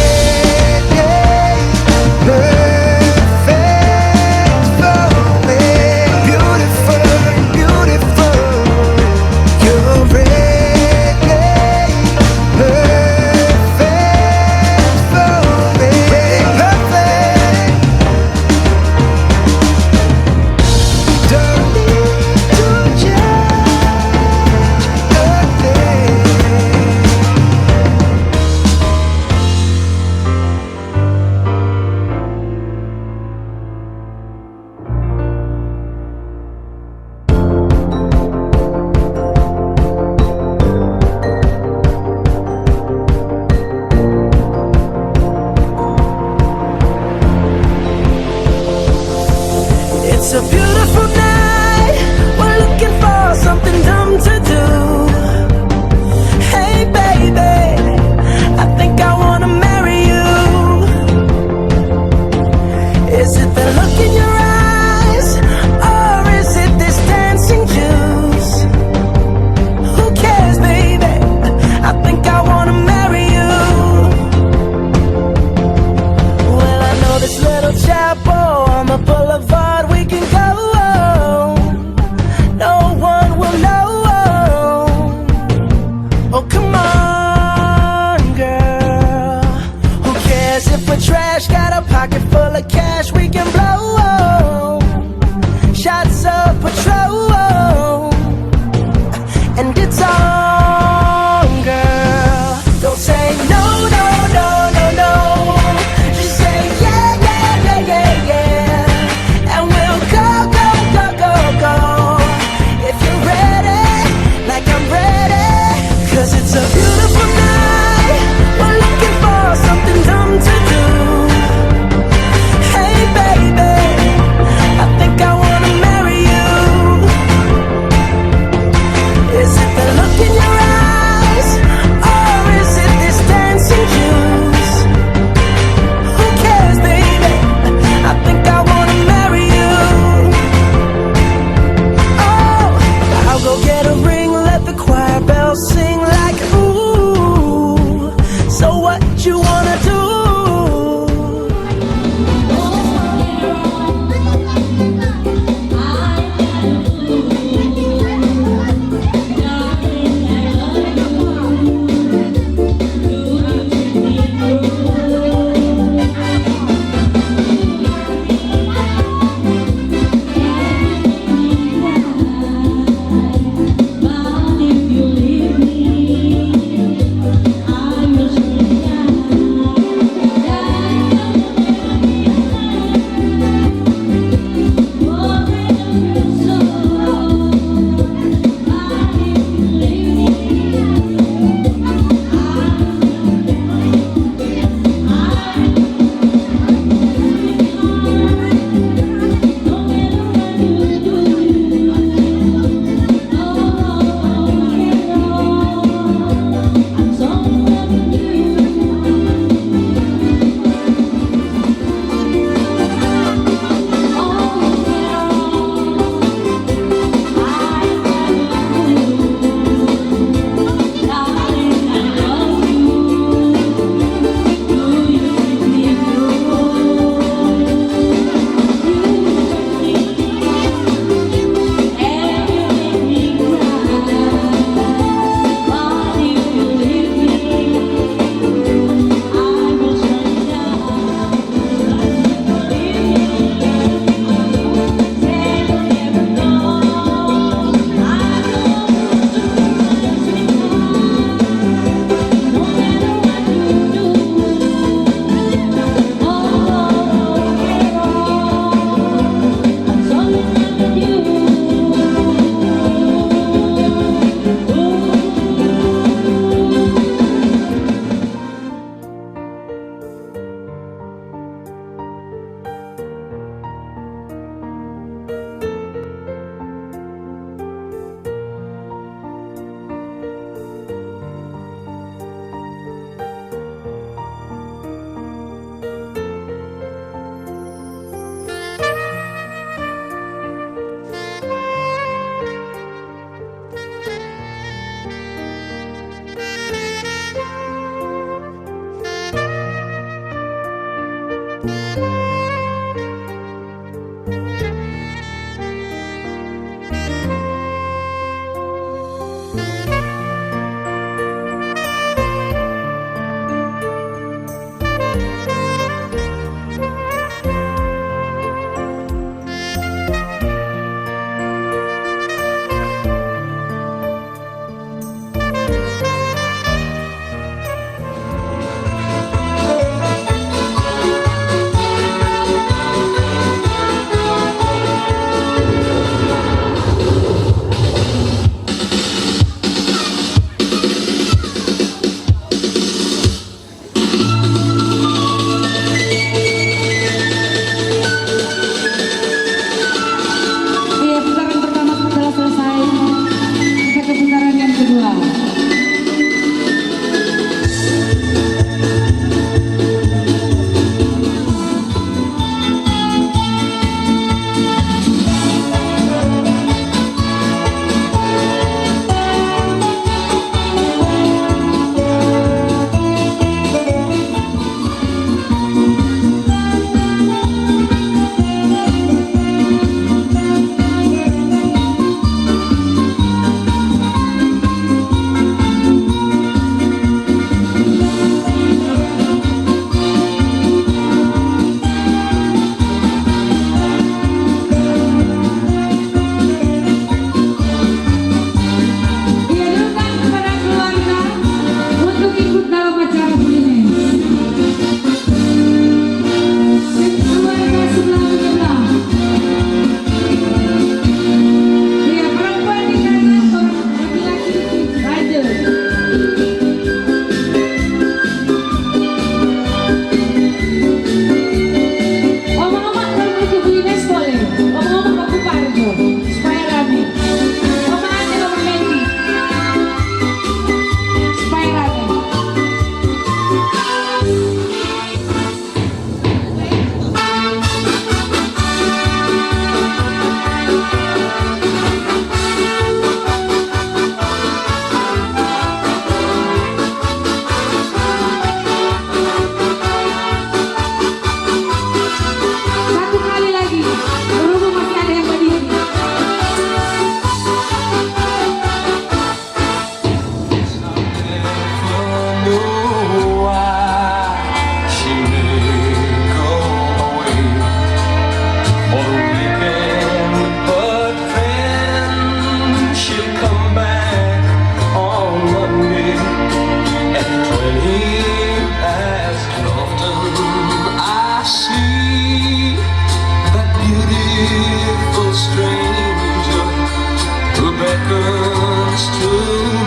[SPEAKER 1] beckons to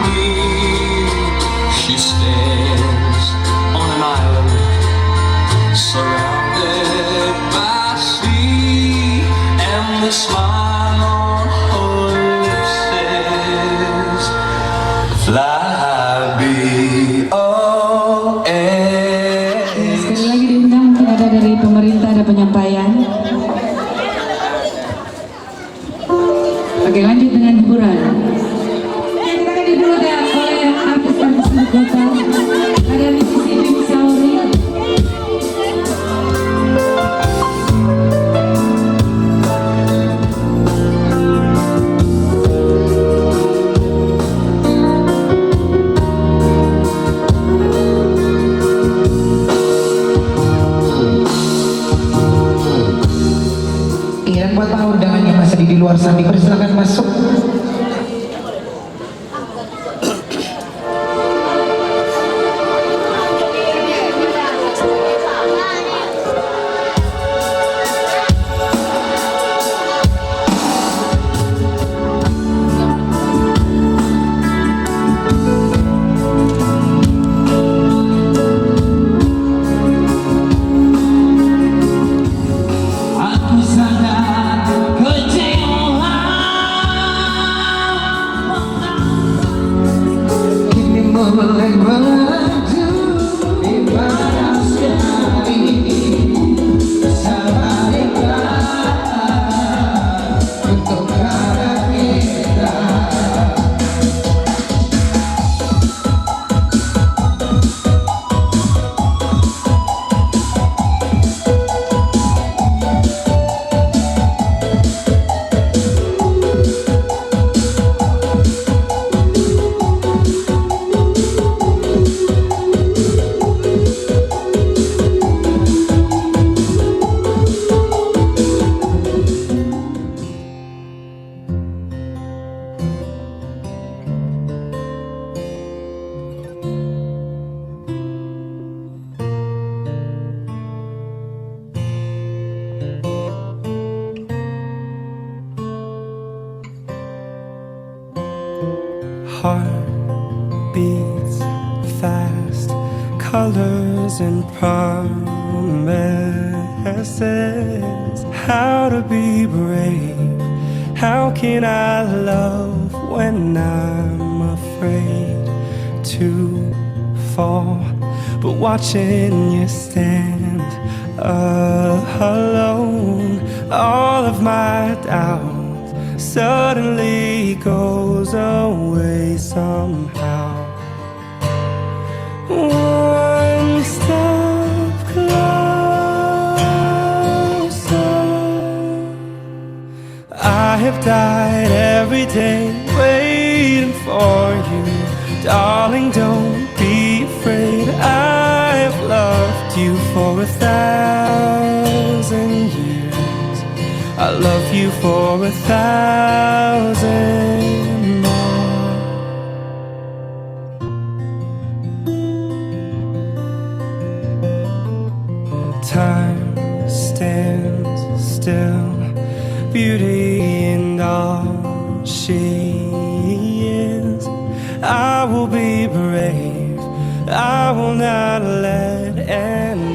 [SPEAKER 1] me. She stands on an island surrounded by sea, and the smile on her lips says, fly B-O-A.
[SPEAKER 5] Sekali lagi diundang, mungkin ada dari pemerintah, ada penyampaian. Oke, lanjut dengan hiburan. Kita akan dibuat oleh artis-artis ibu kota. Ada musisi Sauri.
[SPEAKER 9] Dan buat tamu undangan yang masih di luar sana, dipersilakan masuk.
[SPEAKER 1] Aku sangat kecewa.
[SPEAKER 9] Kini mulai menuju di batas kami. Sabariklah untuk kata kita.
[SPEAKER 1] Heart beats fast, colors and promises. How to be brave? How can I love when I'm afraid to fall? But watching you stand alone, all of my doubt suddenly goes away somehow. One step closer. I have died every day waiting for you. Darling, don't be afraid. I've loved you for 1,000 years. I love you for 1,000 more. Time stands still, beauty in all she is. I will be brave, I will not let anything.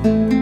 [SPEAKER 1] you.